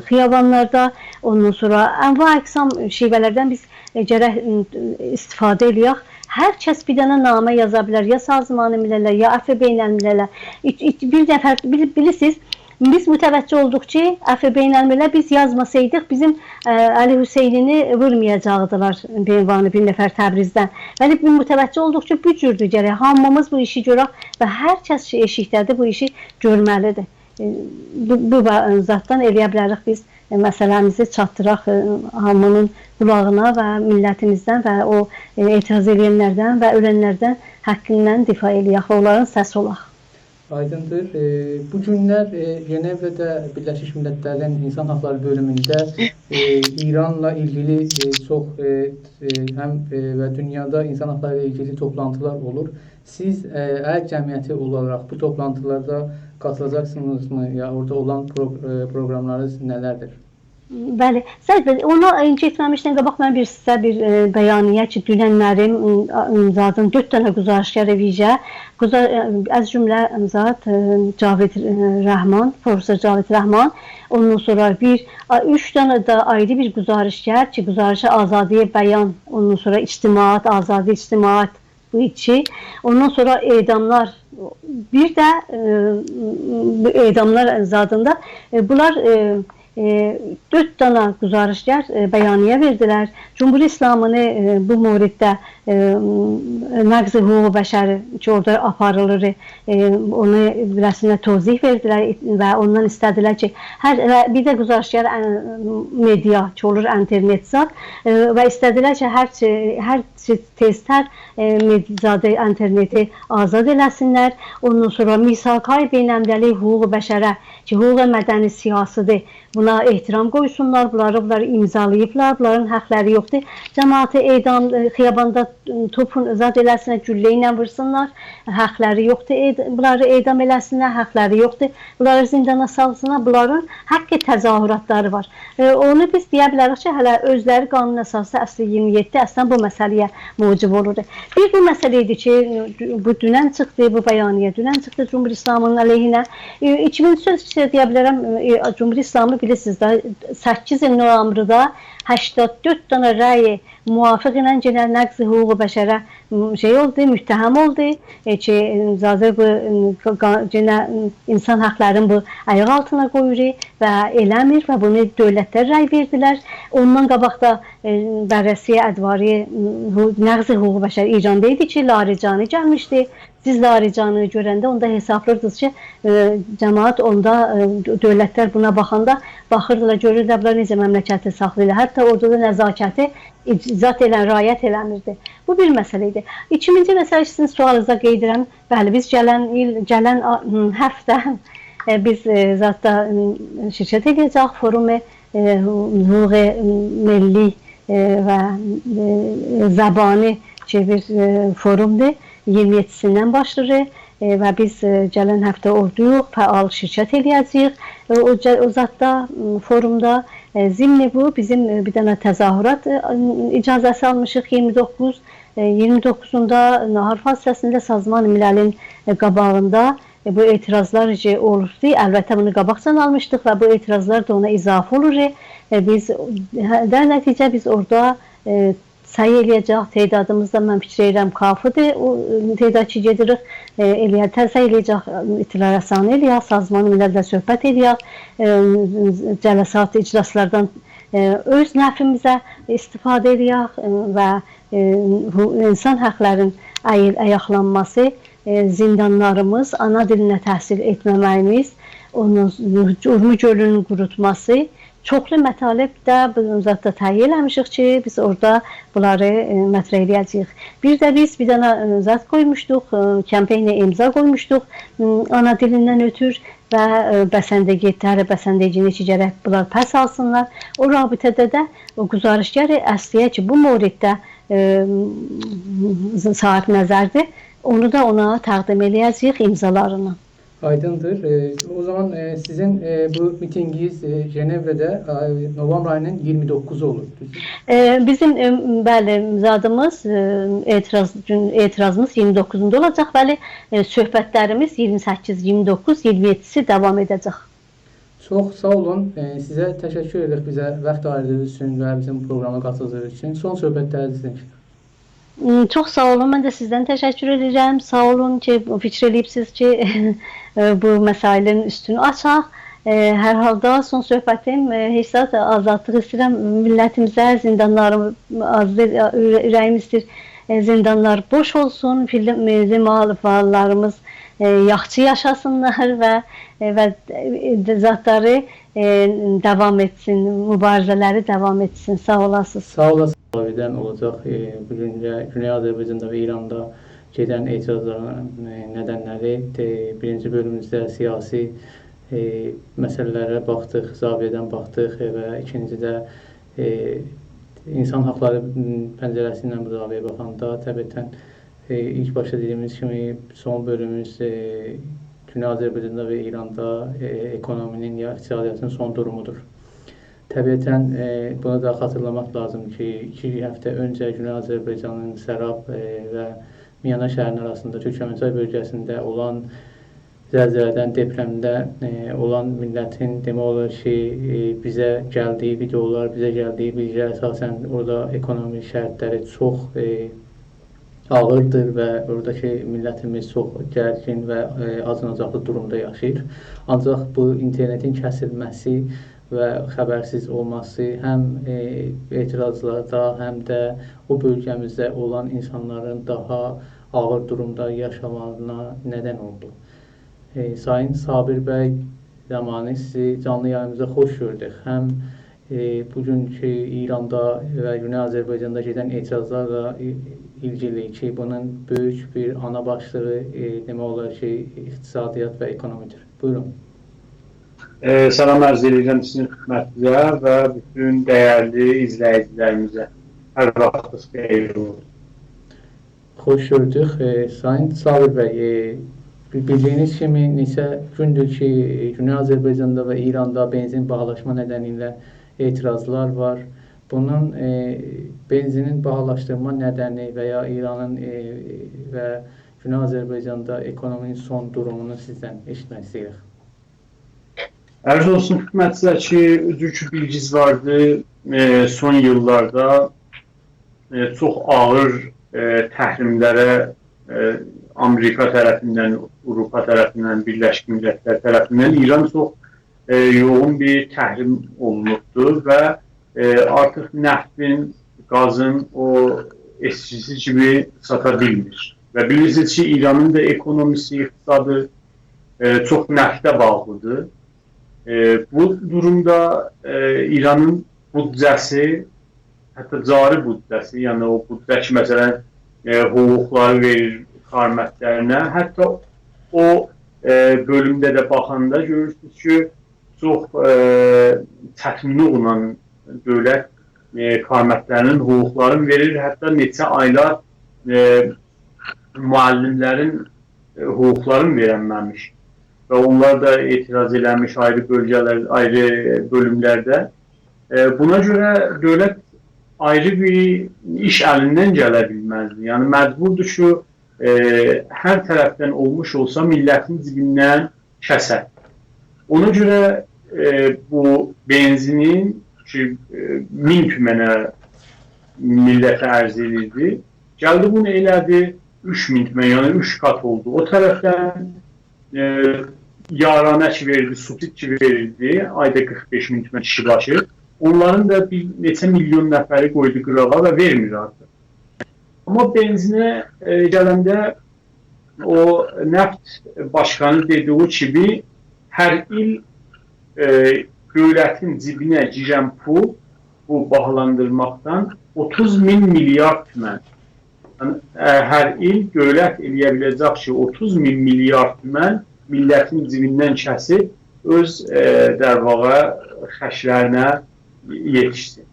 xiyabanlarda, ondan sonra ənva-əqsam şivələrdən biz gərək istifadə eləyək. Hər kəs bir dənə namə yaza bilər, ya Sazman-ı Millələr, ya Əfi Beynəlmilələr. Bir nəfər, bilirsiniz, biz mütəvəccüh olduq ki, Əfi Beynəlmilələr biz yazmasaydıq, bizim Əli Hüseynini vurmayacaqdılar bir nəfər Təbrizdən. Yəni, biz mütəvəccüh olduq ki, bu cürdür gərək, hamımız bu işi görək və hər kəs eşikdədir bu işi görməlidir. Bu zatdan eləyə bilərik biz məsələmizi çatdıraq hamının qulağına və millətimizdən və o etiraz edənlərdən və ölənlərdən haqqindən difa eləyək və onların səsi olaq. Aydındır. Bu günlər Cenevre'də Birləşmiş Millətlərin İnsan Haqları bölümündə İranla ilgili çox həm və dünyada insan haqları ilə ilgili toplantılar olur. Siz əl cəmiyyəti olaraq bu toplantılarda qatılacaqsınızmı? Ya orada olan proqramlarınız nələrdir? Bəli, Səhid bəy, ona getməmişdən qabaq mən sizə bir bəyaniyyə ki, dünənlərim zaten 4 dənə güzarışgar vicə, az cümlə zat Cavid Rəhman, Profesör Cavid Rəhman, ondan sonra 3 dənə də ayrı bir güzarışgar ki, güzarışı azadiyə bəyan, ondan sonra ictimaat, azadi ictimaat bu iki, ondan sonra edamlar, bir də edamlar zadında bunlar 4 dənə güzarışgar bəyaniyyə verdilər. Cumhur İslamını bu moriddə nəqz-i hüquq bəşəri ki, orada aparılır, onu rəsminə tozih verdilər və ondan istədilər ki, bir də güzarışgar media ki, olur internet zat və istədilər ki, hər teztər medizadə interneti azad eləsinlər. Ondan sonra misakay beynəmləli hüquq bəşərə ki, hüquq mədəni siyasıdır. Buna ehtiram qoysunlar, bunları imzalayıblar, bunların haqları yoxdur. Cəmaatı edam, xiyabanda topun zad eləsinlər, güllə ilə vursunlar, haqları yoxdur. Bunları edam eləsinlər, haqları yoxdur. Bunları zindana salsınlar, bunların haqqı təzahüratları var. Onu biz deyə bilərik ki, hələ özləri qanun əsası əsli 27 əslən bu məsələyə mucib olur. Bir bu məsələ idi ki, bu dünən çıxdı, bu bəyaniyyə dünən çıxdı Cumhur İslamının əleyhinə. 2003 deyə bilərəm, Cumhur İslamı bilirsiniz də 8 noyabrda 84 dənə rəy muvafiq ilə yenə nəqz-i hüquq bəşərə oldu, müttəhəm oldu ki, zaten bu yenə insan haqlarını bu ayaq altına qoyur və eləmir və bunu dövlətlər rəy verdilər. Ondan qabaq da Bərrəsiyə Ədvari nəqz-i hüquq bəşəri İranda idi ki, Larijani gəlmişdi. Siz Laricanı görəndə onda hesablardınız ki, cəmaat onda, dövlətlər buna baxanda baxırdılar, görürlər, bunlar necə məmləkəti saxlayırlar. Hətta orada da nəzakəti icazat elən, rayət eləmirdi. Bu bir məsələ idi. İkinci məsələ sizin sualınıza qeyd edirəm. Bəli, biz gələn həftə biz zətdə şirkət edəcək forumu hüquq milli və zəbani ki, bir forumdur. 27-sindən başlayır və biz gələn həftə orduyuq, fəal şirkət edəcəyik. O zatda forumda zimni bu, bizim bir dənə təzahürat icazəsi almışıq 29-unda nahar fasıləsində Sazman Millənin qabağında bu etirazlar olurdu. Əlbəttə bunu qabaqcan almışdıq və bu etirazlar da ona izafə olur. Biz nəticə biz orada səy eləyəcək, teydadımızda mən fikir edirəm kafıdır, o teydad ki gedirik, səy eləyəcək, itilərəsanı eləyək, Sazman Millərlə söhbət eləyək, cələsat, iclaslardan öz nəfimizə istifadə eləyək və insan haqlarının ayaqlanması, zindanlarımız, ana dilinə təhsil etməməyimiz, Urmu gölünün qurutması, çoxlu mətalib də zatda təyin eləmişik ki, biz orada bunları mətrə eləyəcəyik. Bir də biz bir dənə zat qoymuşduq, kampeyna imza qoymuşduq, ana dilindən ötür və bəsəndəgətləri, bəsəndəcini ki, gərək bunlar pəs alsınlar. O rabitədə də o güzarışgər əsliyə ki, bu moriddə sahib nəzərdir, onu da ona təqdim eləyəcəyik imzalarını. Aydındır. O zaman sizin bu mitinginiz Cenevre'de november ayının 29'u olur. Bizim bəli zadımız etirazımız 29'unda olacaq. Bəli, söhbətlərimiz 28, 29, 27'si devam edəcək. Çox sağ olun. Sizə təşəkkür edirik bizə vaxt ayırdığınız üçün və bizim proqrama qatıldığınız üçün. Son söhbətləriniz nədir? Çox sağ olun. Mən də sizdən təşəkkür edirəm. Sağ olun ki, fikir eləyibsiniz ki, bu məsələnin üstünü açaq. Hər halda son söhbətim heç zat azadlıq istəyirəm millətimizə, zindanlarımız, ürəyimizdir, zindanlar boş olsun, bizim fəallarımız yaxşı yaşasınlar və zatları davam etsin, mübarizələri davam etsin. Sağ olasınız. Sağ olasın. Dən olacaq. Bugün Güney Azərbaycanda və İranda gedən etirazların nədənləri. Birinci bölümümüzdə siyasi məsələlərə baxdıq, zaviyədən baxdıq və ikincidə insan haqları pəncərəsindən bu zaviyyə baxanda təbiətən ilk başda dediyimiz kimi son bölümümüz Güney Azərbaycanda və İranda ekonominin ya iqtisadiyyatın son durumudur. Təbiətən bunu da xatırlamaq lazım ki, 2 həftə öncə Güney Azərbaycanın Sərab və Miyana şəhərinin arasında Türkmənçay bölgəsində olan zəlzələdən, depremdə olan millətin demək olar ki, bizə gəldiyi videolar, bizə gəldiyi bilgiyə əsasən orada ekonomi şərtləri çox ağırdır və oradakı millətimiz çox gərgin və acınacaqlı durumda yaşayır. Ancaq bu internetin kəsilməsi və xəbərsiz olması həm etirazlarda, həm də o bölgəmizdə olan insanların daha ağır durumda yaşamalarına nədən oldu. Sayın Sabir bəy zamanı sizi canlı yayımıza xoş gördük. Həm bugünkü İranda və Güney Azərbaycanda gedən etirazlarla ilgili ki, bunun böyük bir ana başlığı demək olar ki, iqtisadiyyat və ekonomidir. Buyurun. Salam arz edirəm sizin xidmətinizə və bütün dəyərli izləyicilərimizə. Hər vaxtınız xeyir olsun. Xoş gördük. Sayın Sabir bəy, bildiyiniz kimi neçə gündür ki, Güney Azərbaycanda və İranda benzin bahalaşma nedeniyle etirazlar var. Bunun benzinin bahalaştırma nedeni veya İran'ın və Güney Azərbaycanda ekonominin son durumunu sizdən eşitmək istəyirik. Ərz olsun xidmətinizə ki, üzük bilginiz vardı, son yıllarda çox ağır təhrimlərə Amerika tərəfindən, Avropa tərəfindən, Birləşmiş Millətlər tərəfindən İran çox yoğun bir təhrim olunubdur və artıq neftin, qazın o eskisi kimi sata bilmir. Və bilirsiniz ki, İranın da ekonomisi, iqtisadı çox neftə bağlıdır. Bu durumda İranın büdcəsi, hətta cari büdcəsi, yəni o büdcə ki, məsələn, hüquqları verir xarmətlərinə, hətta o bölümdə də baxanda görürsünüz ki, çox təxmini olan dövlət xarmətlərinin hüquqlarını verir, hətta neçə aylar müəllimlərin hüquqlarını verənməmiş və onlar da etiraz eləmiş ayrı bölgələr, ayrı bölümlərdə. Buna görə dövlət ayrı bir iş əlindən gələ bilməzdir. Yəni məcburdur ki, hər tərəfdən olmuş olsa millətin cibindən kəsər. Ona görə bu benzinin ki 1000 tümənə millətə ərz edildi, gəldi bunu elədi 3000 tümən, yəni 3 kat oldu. O tərəfdən yaranə ki verildi, subsid ki verildi, ayda 45 min tümən kişi başı. Onların da bir neçə milyon nəfəri qoydu qırağa və vermir artıq. Amma benzinə gələndə o neft başkanı dediği kimi hər il dövlətin cibinə girən pul bu bahalandırmaqdan 30.000 milyard tümən. Yəni, hər il dövlət eləyə biləcək ki 30.000 milyard tümən millətin cibindən kəsib öz dərvağa xərclərinə yetişsin.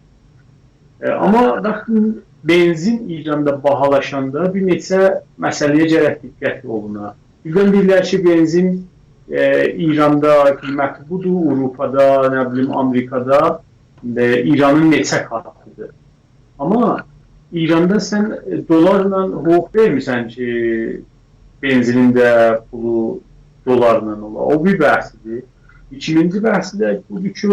Amma baxın, benzin İranda bahalaşanda bir neçə məsələyə gərək diqqət oluna. Birdən deyirlər ki, benzin İranda qiyməti budur, Avropada, nə bilim, Amerikada İranın neçə katıdır. Amma İranda sən dolarla hüquq vermirsən ki, benzinin də pulu dolarla ola. O bir bəhsidir. İkinci bəhsi də budur ki,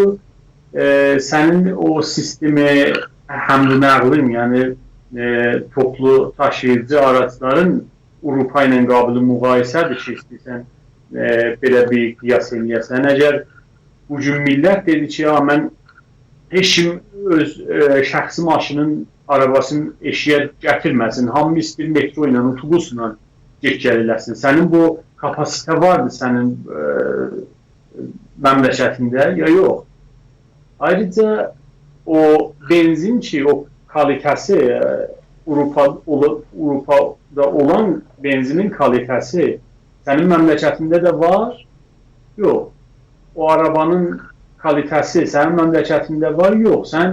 sənin o sistemi həmlünəqlin, yəni toplu taşıyıcı araçların Avropa ilə qabili müqayisədir ki, istəyirsən belə bir qiyas eləyəsən. Əgər bugün millət dedi ki, ya mən heç kim öz şəxsi maşının arabasını eşiyə gətirməsin, hamı istəyir metro ilə, otobusla get-gəl eləsin. Sənin bu kapasite vardı sənin məmləkətində, ya yox. Ayrıca o benzin ki, o kalitəsi, Avropada olan benzinin kalitəsi sənin məmləkətində də var, yox. O arabanın kalitəsi sənin məmləkətində var, yox. Sən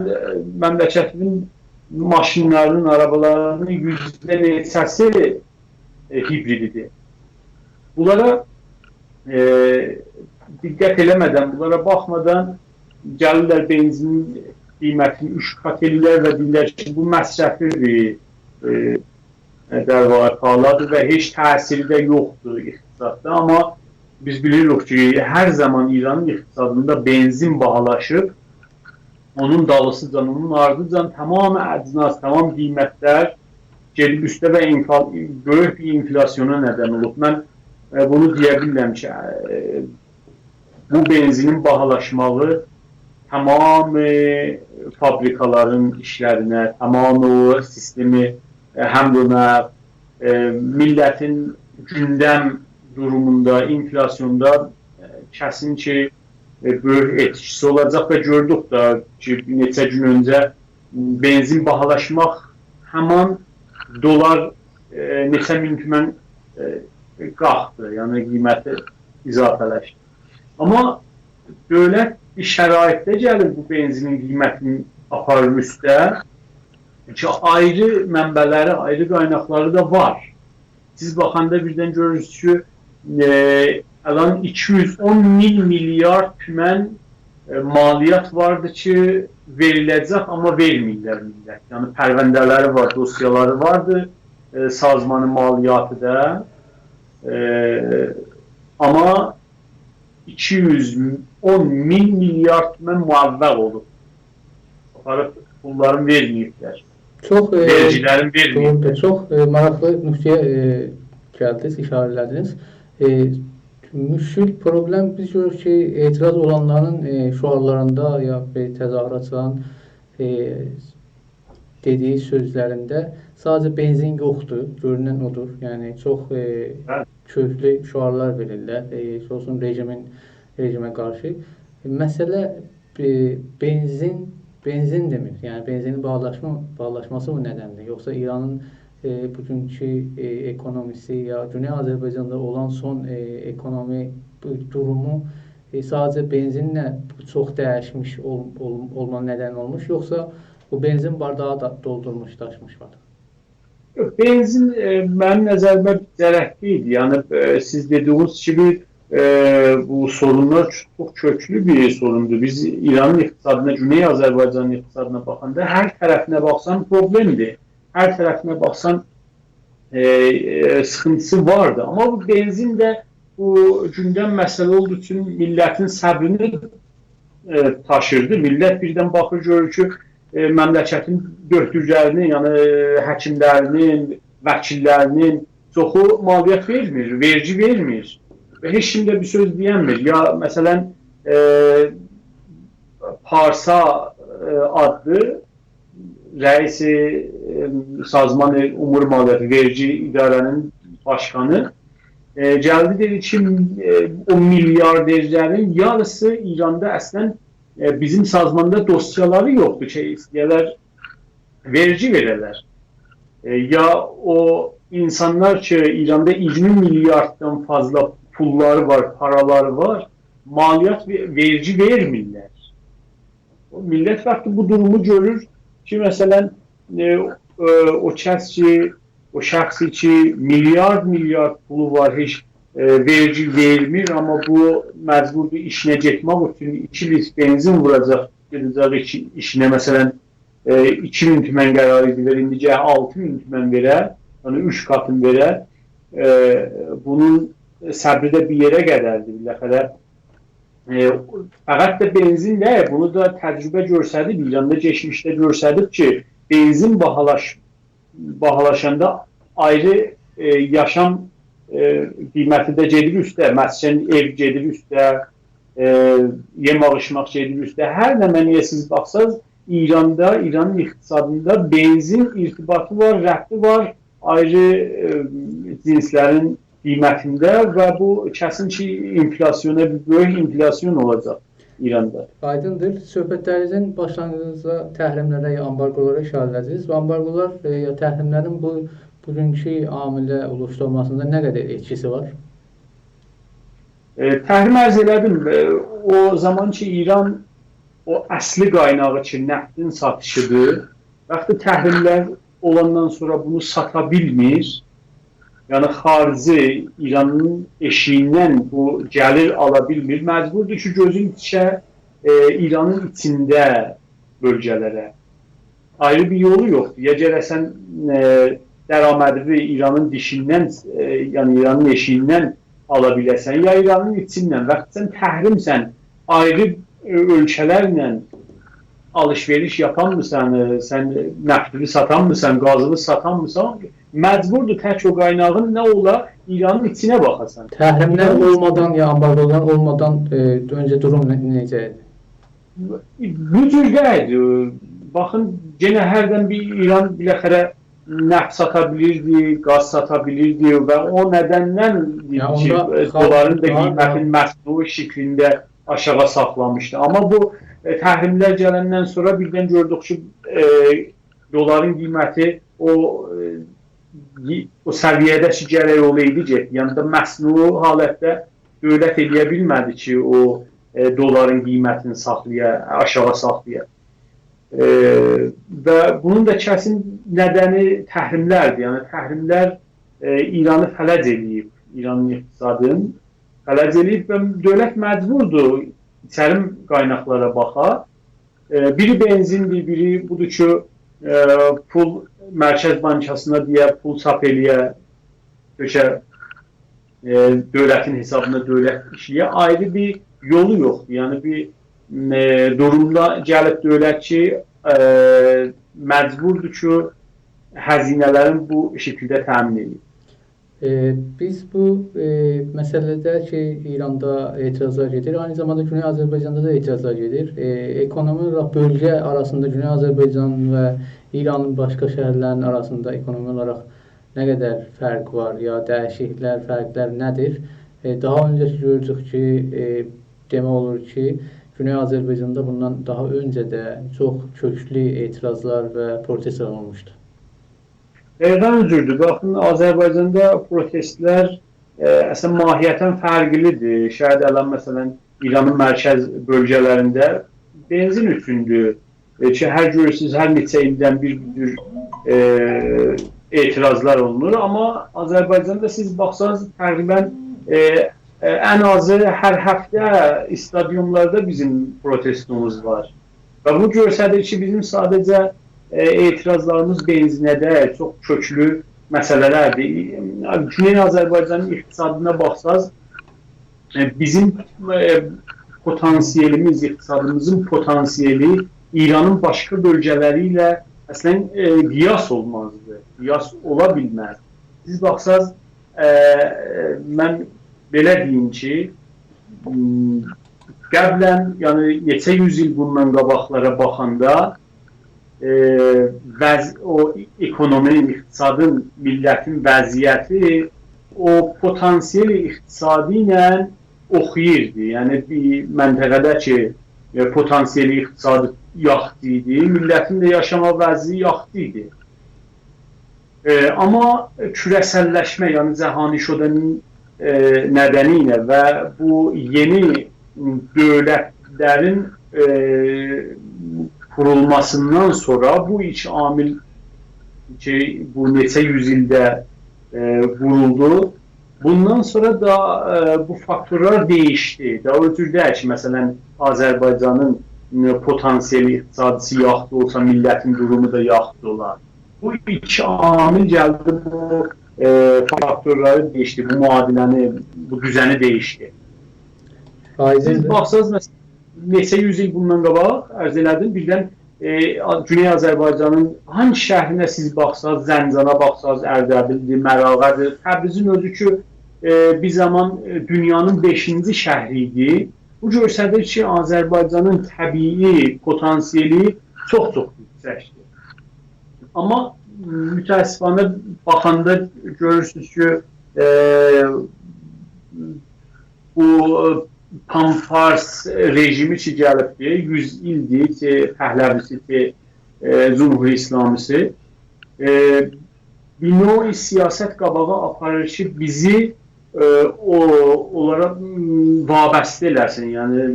məmləkətinin maşınlarının, arabalarının yüzdə neçəsi hibrididir. Bunlara diqqət eləmədən, bunlara baxmadan gəlirlər benzinin qiymətini 3 kat eləyirlər və deyirlər ki, bu məsrəfidir, dərvaqalardır və heç təsiri də yoxdur iqtisadda. Amma biz bilirik ki, hər zaman İranın iqtisadında benzin bahalaşıb, onun dalısıcan, onun ardıcan tamamı əcnaz, tamam qiymətlər gedib üstə və böyük bir inflasyona nədən olub. Mən bunu deyə bilirəm ki, bu benzinin bahalaşmağı tamam fabrikaların işlərinə, tamam o sistemi həm də millətin gündəm durumunda, inflasyonda kəsin ki, böyük etkisi olacaq və gördük da ki, neçə gün öncə benzin bahalaşmaq həman dolar neçə min tümən qalxdı, yəni qiyməti izafələşdi. Amma dövlət bir şəraitdə gəlir bu benzinin qiymətini aparır üstə ki, ayrı mənbələri, ayrı qaynaqları da var. Siz baxanda birdən görürsünüz ki, alan 210 milyar tümən maliyyat vardı ki, veriləcək, amma verməyirlər millət. Yəni, pərvəndələri var, dosyaları vardı, sazmanın maliyyatı da. Amma 210 milyar tümən muavvəq olub. Aparıb pullarını verməyiblər. Vergilərin verməyiblər. Çox maraqlı nöqtəyə gəldiniz, işarələdiniz. Müşkül problem biz görürük ki, etiraz olanların şuarlarında ya təzahüratçıların dediyi sözlərində sadəcə benzin yoxdur, görünən odur. Yəni çox köklü şuarlar verirlər, olsun rejimə qarşı. Məsələ benzin demir. Yəni benzinin bağlaşması bu nədəndir? Yoxsa İranın bugünkü ekonomisi ya Güney Azərbaycanda olan son ekonomi durumu sadəcə benzinlə çox dəyişmiş olma nədən olmuş, yoxsa bu benzin bardağı da doldurmuş, daşmış var? Benzin mənim nəzərimə zərərli idi. Yəni siz dediyiniz kimi bu sorunlar çox köklü bir sorundur. Biz İranın iqtisadına, Güney Azərbaycanın iqtisadına baxanda hər tərəfinə baxsan problemdir. Hər tərəfinə baxsan sıxıntısı vardı. Amma bu benzin də bu gündəm məsələ olduğu üçün millətin səbrini taşırdı. Millət birdən baxır, görür ki, məmləkətin dördürlərinin, yəni həkimlərinin, vəkillərinin çoxu maliyyət vermir, vergi vermir. Və heç kim də bir söz deyənmir. Ya məsələn Parsa adlı rəisi Sazman Umur Maliyyəti Vergi İdarənin başkanı gəldi, dedi ki, o milyarderlərin yarısı İranda əslən bizim sazmanda dosyaları yoxdur ki, istəyərlər vergi verərlər. Ya o insanlar ki, İranda 20 milyarddan fazla pulları var, paraları var, maliyyat vergi vermirlər. Millət vaxtı bu durumu görür ki, məsələn, o kəs ki, o şəxsi ki, milyard pulu var, heç vergi vermir, amma bu məcburdur işinə getmək üçün 2 litr benzin vuracaq, gedəcək işinə, məsələn, 2000 tümən qərar edilir, indi 6000 tümən verər, yəni 3 katın verər. Bunun səbri də bir yerə qədərdir, biləxərə. Fəqət də benzin də, bunu da təcrübə görsədib, İranda geçmişdə görsədib ki, benzin bahalaşanda ayrı yaşam qiyməti də gedir üstə, məsələn, ev gedir üstə, yemək içmək gedir üstə. Hər nə məniyə siz baxsaz, İranda, İranın iqtisadında benzin irtibatı var, rəbti var, ayrı cinslərin qiymətində və bu kəsin ki, enflasyona, böyük inflasyon olacaq İranda. Aydındır. Söhbətlərinizin başlanğıcında təhrimlərə ya ambargolara işarə edəcəksiniz və ambargolar ya təhrimlərin bugünkü amilə oluşturulmasında nə qədər etkisi var? Təhrim ərz elədim. O zaman ki, İran o əsli qaynağı ki, neftin satışıdır. Vaxtı təhrimlər olandan sonra bunu sata bilmir. Yəni xarici İranın eşiyindən bu gəlir ala bilmir. Məcburdur ki, gözün içə İranın içində bölgələrə. Ayrı bir yolu yoxdur. Ya gərəsən dərəmədini İranın dişindən, yəni İranın eşiyindən ala biləsən, ya İranın içindən. Vaxt sən təhrimsən, ayrı ölkələrlə alış-veriş yapanmısan, sən nəftini satanmısan, qazını satanmısan, məcburdur tək o qaynağın nə ola İranın içinə baxasan. Təhrimlər olmadan ya ambargolar olmadan öncə durum necə idi? Bu cür deyil. Baxın, yenə hərdən bir İran biləxərə neft sata bilirdi, qaz sata bilirdi və o nədəndən doların da qiymətin məsnun şəklində aşağı saxlamışdı. Amma bu təhrimlər gələndən sonra birdən gördük ki, doların qiyməti o səviyyədə ki, gərək olaydı getdi. Yəni da məsnun halətdə dövlət edə bilmədi ki, o doların qiymətini aşağı saxlaya. Və bunun da kəsin nədəni təhrimlərdir. Yəni təhrimlər İranı fələc eləyib, İranın iqtisadını fələc eləyib və dövlət məcburdur içərim qaynaqlara baxa. Biri benzindir, biri budur ki, pul Mərkəz Bankasına deyə pul çap eləyə, dövlətin hesabına dövlət işləyə ayrı bir yolu yoxdur. Yəni bir durumda gəlib dövlət ki, məcburdur ki, həzinələrin bu şəkildə təmin edir. Biz bu məsələdə ki, İranda etirazlar gedir, aynı zamanda Güney Azərbaycanda da etirazlar gedir. Ekonomi olaraq bölgə arasında Güney Azərbaycan və İranın başqa şəhərlərinin arasında ekonomi olaraq nə qədər fərq var, ya dəyişikliklər, fərqlər nədir? Daha öncə görürük ki, demək olur ki, Güney Azərbaycanda bundan daha öncə də çox köklü etirazlar və protestlər olmuşdu. Nədən üzürdür? Baxın, Azərbaycanda protestlər əslən mahiyyətən fərqlidir. Şəhid Ələm, məsələn, İranın mərkəz bölgələrində benzin üçündür. Ki, hər görürsünüz, hər neçə ildən bir etirazlar olunur. Amma Azərbaycanda siz baxsanız, təqribən ən azı hər həftə stadyumlarda bizim protestomuz var. Və bu göstərir ki, bizim sadəcə etirazlarımız benzinədə çox köklü məsələlərdir. Güney Azərbaycanın iqtisadına baxsaz, bizim potansiyelimiz, iqtisadımızın potansiyeli İranın başqa bölgələri ilə əslən qiyas olmazdı, qiyas ola bilməz. Siz baxsaz, mən belə deyim ki, qəblən, yəni neçə yüz il bundan qabaqlara baxanda, o ekonominin, iqtisadın, millətin vəziyyəti o potansiyel iqtisadi ilə oxuyurdu. Yəni bir məntəqədə ki, potansiyeli iqtisadi yaxdı idi, millətin də yaşama vəziyyəti yaxdı idi. Amma kürəsəlləşmə, yəni cəhani şuranın nədəni ilə və bu yeni dövlətlərin kurulmasından sonra bu iç amil ki, bu neçə yüz ildə vuruldu. Bundan sonra da bu faktorlar değişdi. Daha ötürdə ki, məsələn, Azərbaycanın potansiyeli iqtisadisi yaxdı olsa, millətin durumu da yaxdı olar. Bu iki amil gəldi, bu faktorları değişdi, bu müadiləni, bu düzəni değişdi. Siz baxsanız, məsələn, neçə yüz il bundan qabaq ərz elədim, birdən Güney Azərbaycanın hangi şəhrinə siz baxsanız, Zəncana baxsanız, Ərdəbildir, Mərağədir, Təbrizin özü ki, bir zaman dünyanın 5-ci şəhri idi. Bu göstərir ki, Azərbaycanın təbii potansiyeli çox-çox yüksəkdir. Amma mütəəssifانه baxanda görürsünüz ki, bu Pamfars rejimi ki gəlibdir, 100 ildir ki, Pəhləvisi ki, Cumhur İslamisi. Bir növ siyasət qabağa aparır ki, bizi onlara vabəstə eləsin. Yəni,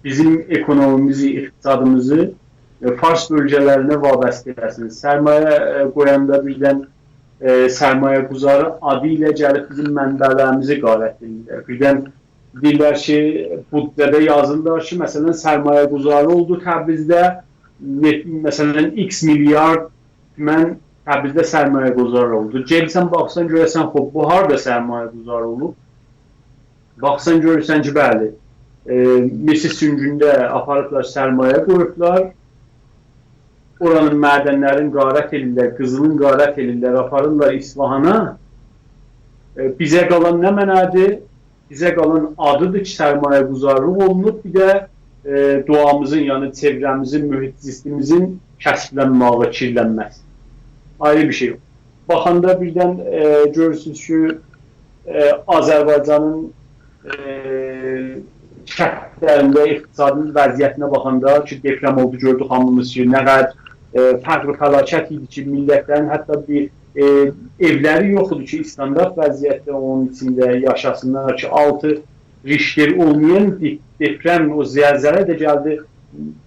bizim ekonomimizi, iqtisadımızı Fars bölgələrinə vabəstə eləsin. Sərmayə qoyanda birdən sərmayə quzarı adı ilə gəlib bizim mənbələrimizi qarət edirlər. Birdən deyirlər ki, Buddədə yazırlar ki, məsələn, sərmayə quzarı oldu Təbrizdə, məsələn, x milyard mən Təbrizdə sərmayə quzarı oldu. Gəlsən, baxsan, görəsən, bu harada sərmayə quzarı olub? Baxsan, görürsən ki, bəli, Misir süngündə aparıblar, sərmayə qoyublar, oranın mədənlərin qarət edirlər, qızılın qarət edirlər, aparırlar İsfahana. Bizə qalan nə mənədir? Bizə qalan adıdır ki, sərmayə quzarlıq olunub, bir də doğamızın, yəni çevrəmizin, mühit-sistemimizin kəsblənməyi, kirlənməsi. Ayrı bir şey yox. Baxanda birdən görürsünüz ki, Azərbaycanın şərtlərində iqtisadın vəziyyətinə baxanda ki, deprem oldu, gördük hamımız ki, nə qədər fəqr fəlakət idi ki, millətlərin hətta bir evləri yox idi ki, standart vəziyyətdə onun içində yaşasınlar ki, 6 Richter olmayan deprem, o zəlzələ də gəldi,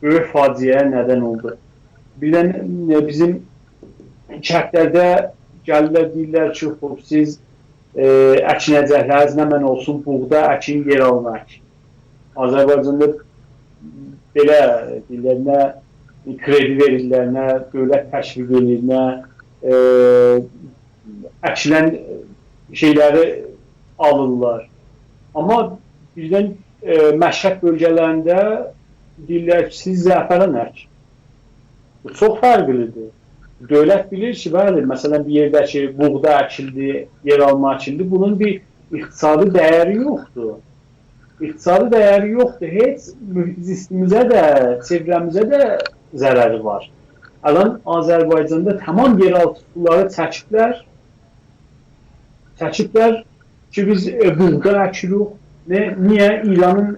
böyük faciəyə nədən oldu. Birdən bizim şərtlərdə gəlirlər, deyirlər ki, siz əkinəcəkləriniz nə mən olsun, buğda, əkin, yer almaq. Azərbaycanda belə deyirlər, nə kredi verirlər, nə dövlət təşviq edir, nə əkilən şeyləri alırlar. Amma birdən Məşhəd bölgələrində deyirlər ki, siz zəfərən ək. Bu çox fərqlidir. Dövlət bilir ki, bəli, məsələn, bir yerdə ki, buğda əkildi, yer alma əkildi, bunun bir iqtisadi dəyəri yoxdur. İqtisadi dəyəri yoxdur, heç mühit-sistemimizə də, çevrəmizə də zərəri var. Alan Azərbaycanda tamam yeraltı suları çəkiblər ki, biz buğda əkirik. Niyə? İranın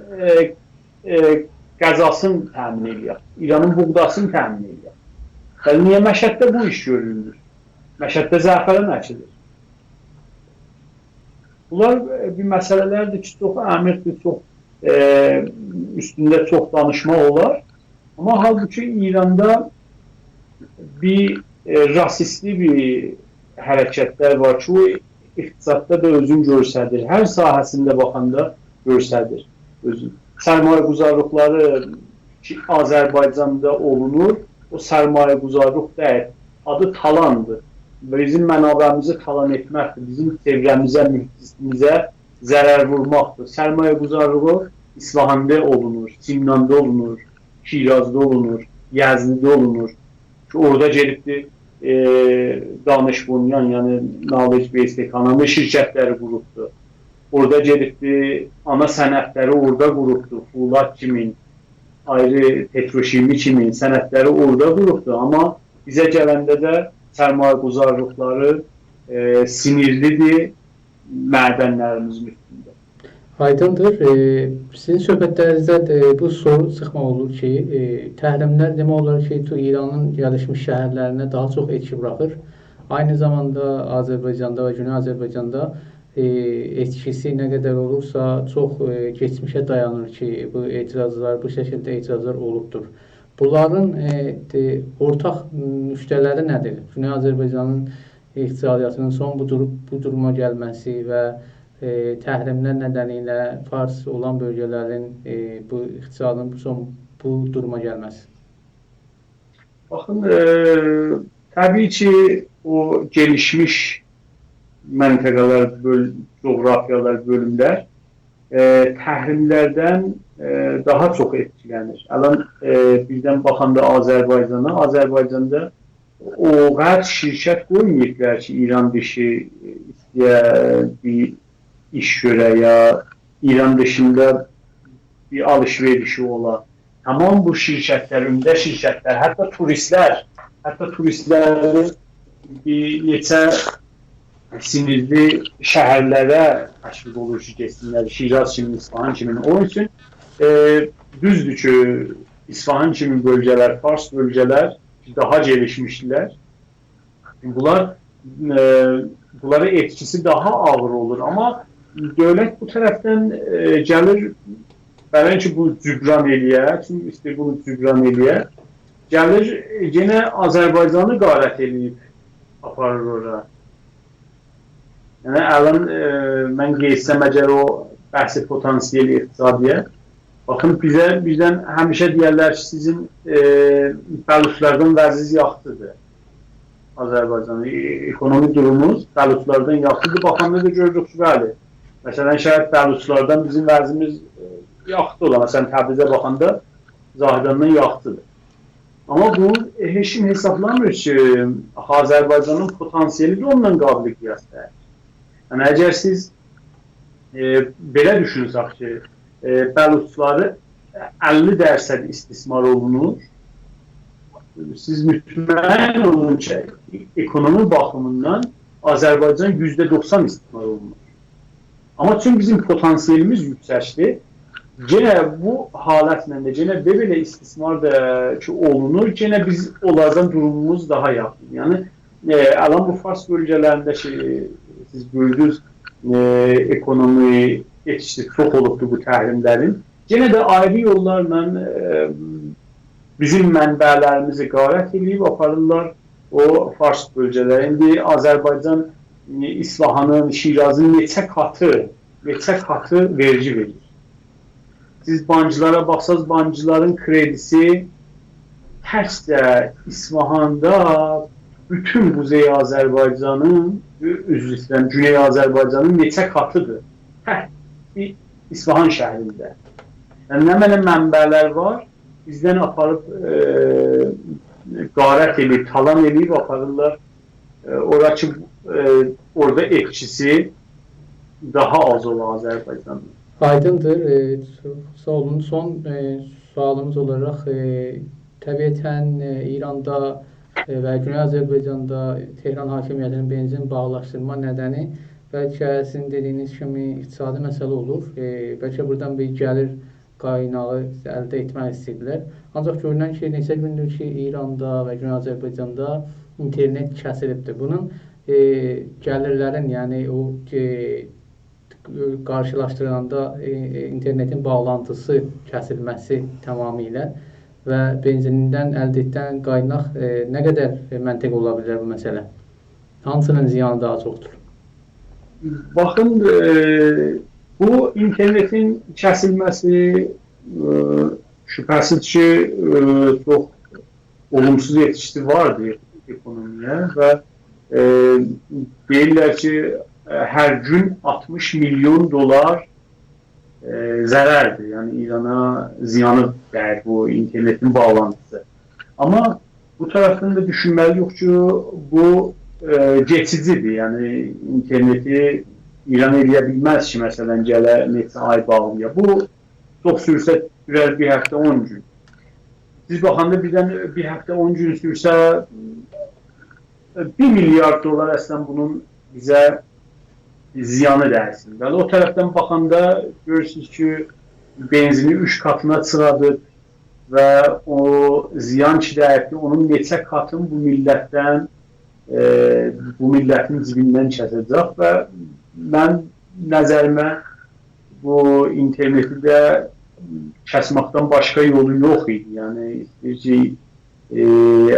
qəzasını təmin edir, İranın buğdasını təmin edir. Niyə Məşhəddə bu iş görülür? Məşhəddə zəfərən əkilir. Bunlar bir məsələlərdir ki, çox əmirdir, çox üstündə çox danışmaq olar. Amma halbuki İranda bir rasistli bir hərəkətlər var ki, o iqtisadda da özünü göstərir. Hər sahəsində baxanda göstərir özünü. Sərmayə quzarlıqları ki, Azərbaycanda olunur, o sərmayə quzarlıq deyil, adı talandır. Bizim mənabəmizi talan etməkdir, bizim çevrəmizə, mühit-sistemimizə zərər vurmaqdır. Sərmayə quzarlığı İsfahanda olunur, Simnanda olunur, Şirazda olunur, Yəznidə olunur. Ki, orada gelibdir Danış Bunyan, yəni Knowledge Based Economy şirkətləri qurubdur. Orada gelibdir ana sənətləri orada qurubdur, Fulat kimin, ayrı petroşimi kimin sənətləri orada qurubdur. Amma bizə gələndə də sərmayə quzarlıqları sinirlidir mədənlərimizin üstündə. Aydındır. Sizin söhbətlərinizdə bu soru çıxmaq olur ki, təhrimlər demək olar ki, İranın gəlişmiş şəhərlərinə daha çox etki buraxır. Aynı zamanda Azərbaycanda və Güney Azərbaycanda etkisi nə qədər olursa çox keçmişə dayanır ki, bu etirazlar, bu şəkildə etirazlar olubdur. Bunların ortaq nüqtələri nədir? Güney Azərbaycanın iqtisadiyyatının son bu duruma gəlməsi və təhrimlər nədənilə Fars olan bölgələrin bu iqtisadın bu duruma gəlməsi? Baxın, təbii ki, o gelişmiş məntəqələr, coğrafiyalar, bölümlər təhrimlərdən daha çox etkilənir. Ələn, birdən baxanda Azərbaycanda o qədər şirkət qoymayıblar ki, İran dışı istəyə bir iş görə ya İran dışında bir alış-verişi ola. Tamam bu şirkətlər, ümdə şirkətlər, hətta turistlərin bir neçə sinirli şəhərlərə təşviq olur ki, getsinlər. Şiraz kimi, İsfahan kimi. Onun üçün düzdür ki, İsfahan kimi bölgələr, Fars bölgələr daha gelişmişdilər. Bunlara etkisi daha ağır olur. Amma dövlət bu tərəfdən gəlir, bəlkə ki, bunu cübran eləyər, çünki istəyir bunu cübran eləyər. Gəlir, yenə Azərbaycanı qarət eləyib aparır ora. Yəni, ələn, mən qeysəm əgər o bəhsi potansiyel iqtisadiyyət, baxın, bizdən həmişə deyərlər ki, sizin bəluçlardan vəziz yaxşıdır. Azərbaycanın ekonomi durumumuz bəluçlardan yaxşıdır. Baxanda da görürük ki, bəli. Məsələn, şəhət bəluçlardan bizim vəzimiz yaxşıdır ola. Məsələn, Təbrizə baxanda Zahidandan yaxşıdır. Amma bu heç kim hesablamır ki, Azərbaycanın potansiyeli də ondan qabiliq qiyasdır. Yəni, əgər siz belə düşünsək ki, bəluçları 50% istismar olunur, siz mütməyin olun ki, ekonomi baxımından Azərbaycan %90 istismar olunur. Amma çünki bizim potansiyelimiz yüksəkdir, yenə bu halətlə də, yenə belə istismar da ki, olunur, yenə biz onlardan durumumuz daha yaxın. Yəni, ələn bu Fars bölgələrində ki, siz gördünüz, ekonomi yetişdi, çox olubdur bu təhrimlərin. Yenə də ayrı yollarla bizim mənbələrimizi qarət edib aparırlar o Fars bölgələri. İndi Azərbaycan İsfahanın, Şirazın neçə katı vergi verir. Siz bancılara baxsaz, bancıların kredisi təkcə İsfahanda bütün Quzey Azərbaycanın, üzr istəyirəm, Güney Azərbaycanın neçə katıdır? Tək İsfahan şəhərində. Yəni, nə mənə mənbələr var, bizdən aparıb qarət edib, talan edib aparırlar. Orada ekçisi daha az olan Azərbaycandır. Aydındır. Sağ olun. Son sualımız olaraq təbiətən İranda və Güney Azərbaycanda Tehran hakimiyyətinin benzin bağlaşdırma nədəni bəlkə sizin dediyiniz kimi iqtisadi məsələ olur. Bəlkə buradan bir gəlir qaynağı əldə etmək istəyirlər. Ancaq görünən ki, neçə gündür ki, İranda və Güney Azərbaycanda internet kəsilibdir. Bunun gəlirlərin, yəni o qarşılaşdırılanda internetin bağlantısı kəsilməsi tamamilə və benzinindən əldə etdən qaynaq nə qədər məntiq ola bilər bu məsələ? Hansının ziyanı daha çoxdur? Baxın, bu internetin kəsilməsi şübhəsiz ki, çox olumsuz yetişdi vardır ekonomiyə və deyirlər ki, hər gün 60 milyon dolar zərərdir. Yəni, İrana ziyanı dəyər bu internetin bağlantısı. Amma bu tərəfdən də düşünməliyik ki, bu geçicidir. Yəni, interneti İran eləyə bilməz ki, məsələn, gələ neçə ay bağlıya. Bu, çox sürsə sürər bir həftə 10 gün. Siz baxanda birdən bir həftə 10 gün sürsə 1 milyard dolar əslən bunun bizə ziyanı dərsin. O tərəfdən baxanda görürsünüz ki, benzini 3 katına çıxadır və o ziyan ki dəyərdir, onun neçə katın bu millətin cibindən kəsəcək və mən nəzərimə bu interneti də kəsməkdən başqa yolu yox idi. Yəni, istəyir ki,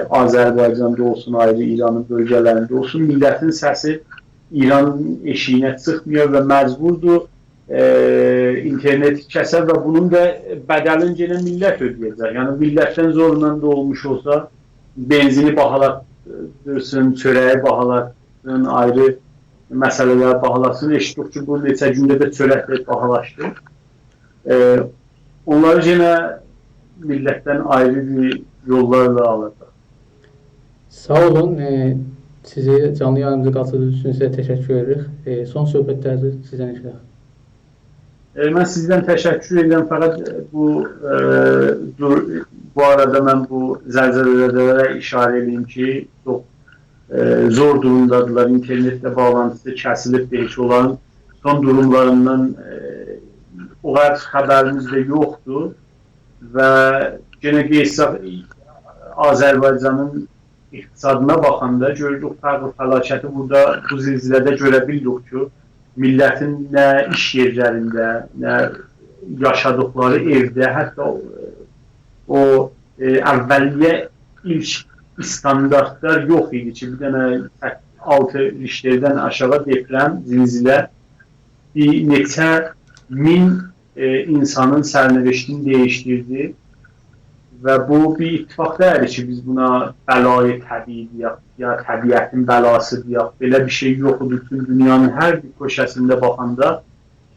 Azərbaycanda olsun, ayrı İranın bölgələrində olsun, millətin səsi İranın eşiyinə çıxmıyor və məcburdur interneti kəsə və bunun da bədəlini yenə millət ödəyəcək. Yəni, millətdən zorla da olmuş olsa, benzini bahalatdırsın, çörəyi bahalatdırsın, ayrı məsələlər bahalasın. Eşitdik ki, bu neçə gündə də çörək də bahalaşdı. Onları yenə millətdən ayrı bir yollarla alacaq. Sağ olun. Sizi canlı yayınımıza qatıldığınız üçün sizə təşəkkür edirik. Son söhbətlərinizi sizdən eşidək. Mən sizdən təşəkkür edirəm. Fəqət bu arada mən bu zəlzələlərə işarə edeyim ki, çox zor durumdadılar. İnternetle bağlantısı kəsilib deyək olan son durumlarından o kadar xəbərimiz də yoxdur və yenə qeysaq Azərbaycanın iqtisadına baxanda görürük fərqli fəlakəti burada bu zilzilədə görə bildik ki, millətin nə iş yerlərində, nə yaşadıkları evdə, hətta o əvvəliyyə ilk standartlar yox idi ki, bir dənə 6 Richterdən aşağı deprəm, zilzilə bir neçə min insanın sərnişini dəyişdirdi və bu bir ittifaq deyil ki, biz buna bəlayı təbii deyək, ya təbiətin bəlası deyək, belə bir şey yoxdur. Bütün dünyanın hər bir köşəsində baxanda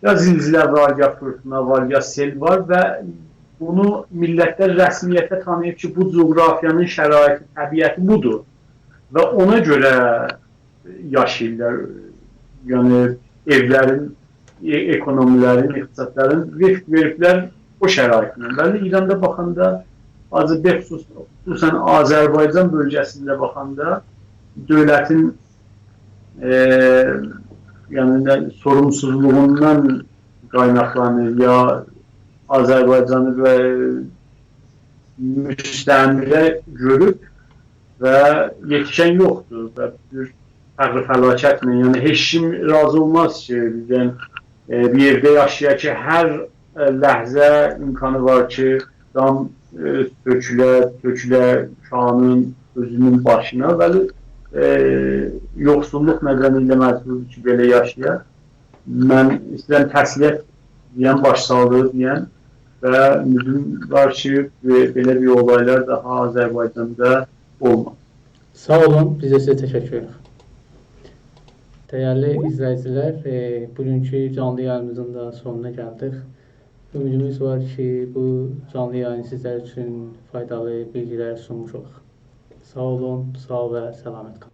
ya zilzilə var, ya fırtına var, ya sel var və bunu millətlər rəsmiyyətə tanıyıb ki, bu coğrafiyanın şəraiti, təbiəti budur və ona görə yaşayırlar. Yəni evlərin, ekonomilərin, iqtisadların veriblər o şəraitindən. Bəli, İranda baxanda, xüsusən Azərbaycan bölgəsində baxanda dövlətin yəni sorumsuzluğundan qaynaqlanır ya Azərbaycanı və müstəmirə görüb və yetişən yoxdur və bir fərqli fəlakətlə, yəni heç kim razı olmaz ki, bir evdə yaşayaq ki, hər ləhzə imkanı var ki, dam tökülə uşağının özünün başına və yoxsulluq nedeniyle məcburdur ki, belə yaşayaq. Mən istəyirəm təsliyyət deyən, başsağlığı deyən və ümidum var ki, belə bir olaylar daha Azərbaycanda olmaz. Sağ olun, biz də sizə təşəkkür edirik. Dəyərli izləyicilər, bugünkü canlı yayımızın da sonuna gəldik. Ümidimiz var ki, bu canlı yayın sizlər üçün faydalı bilgilər sunmuş olaq. Sağ olun, sağ və səlamət qalın.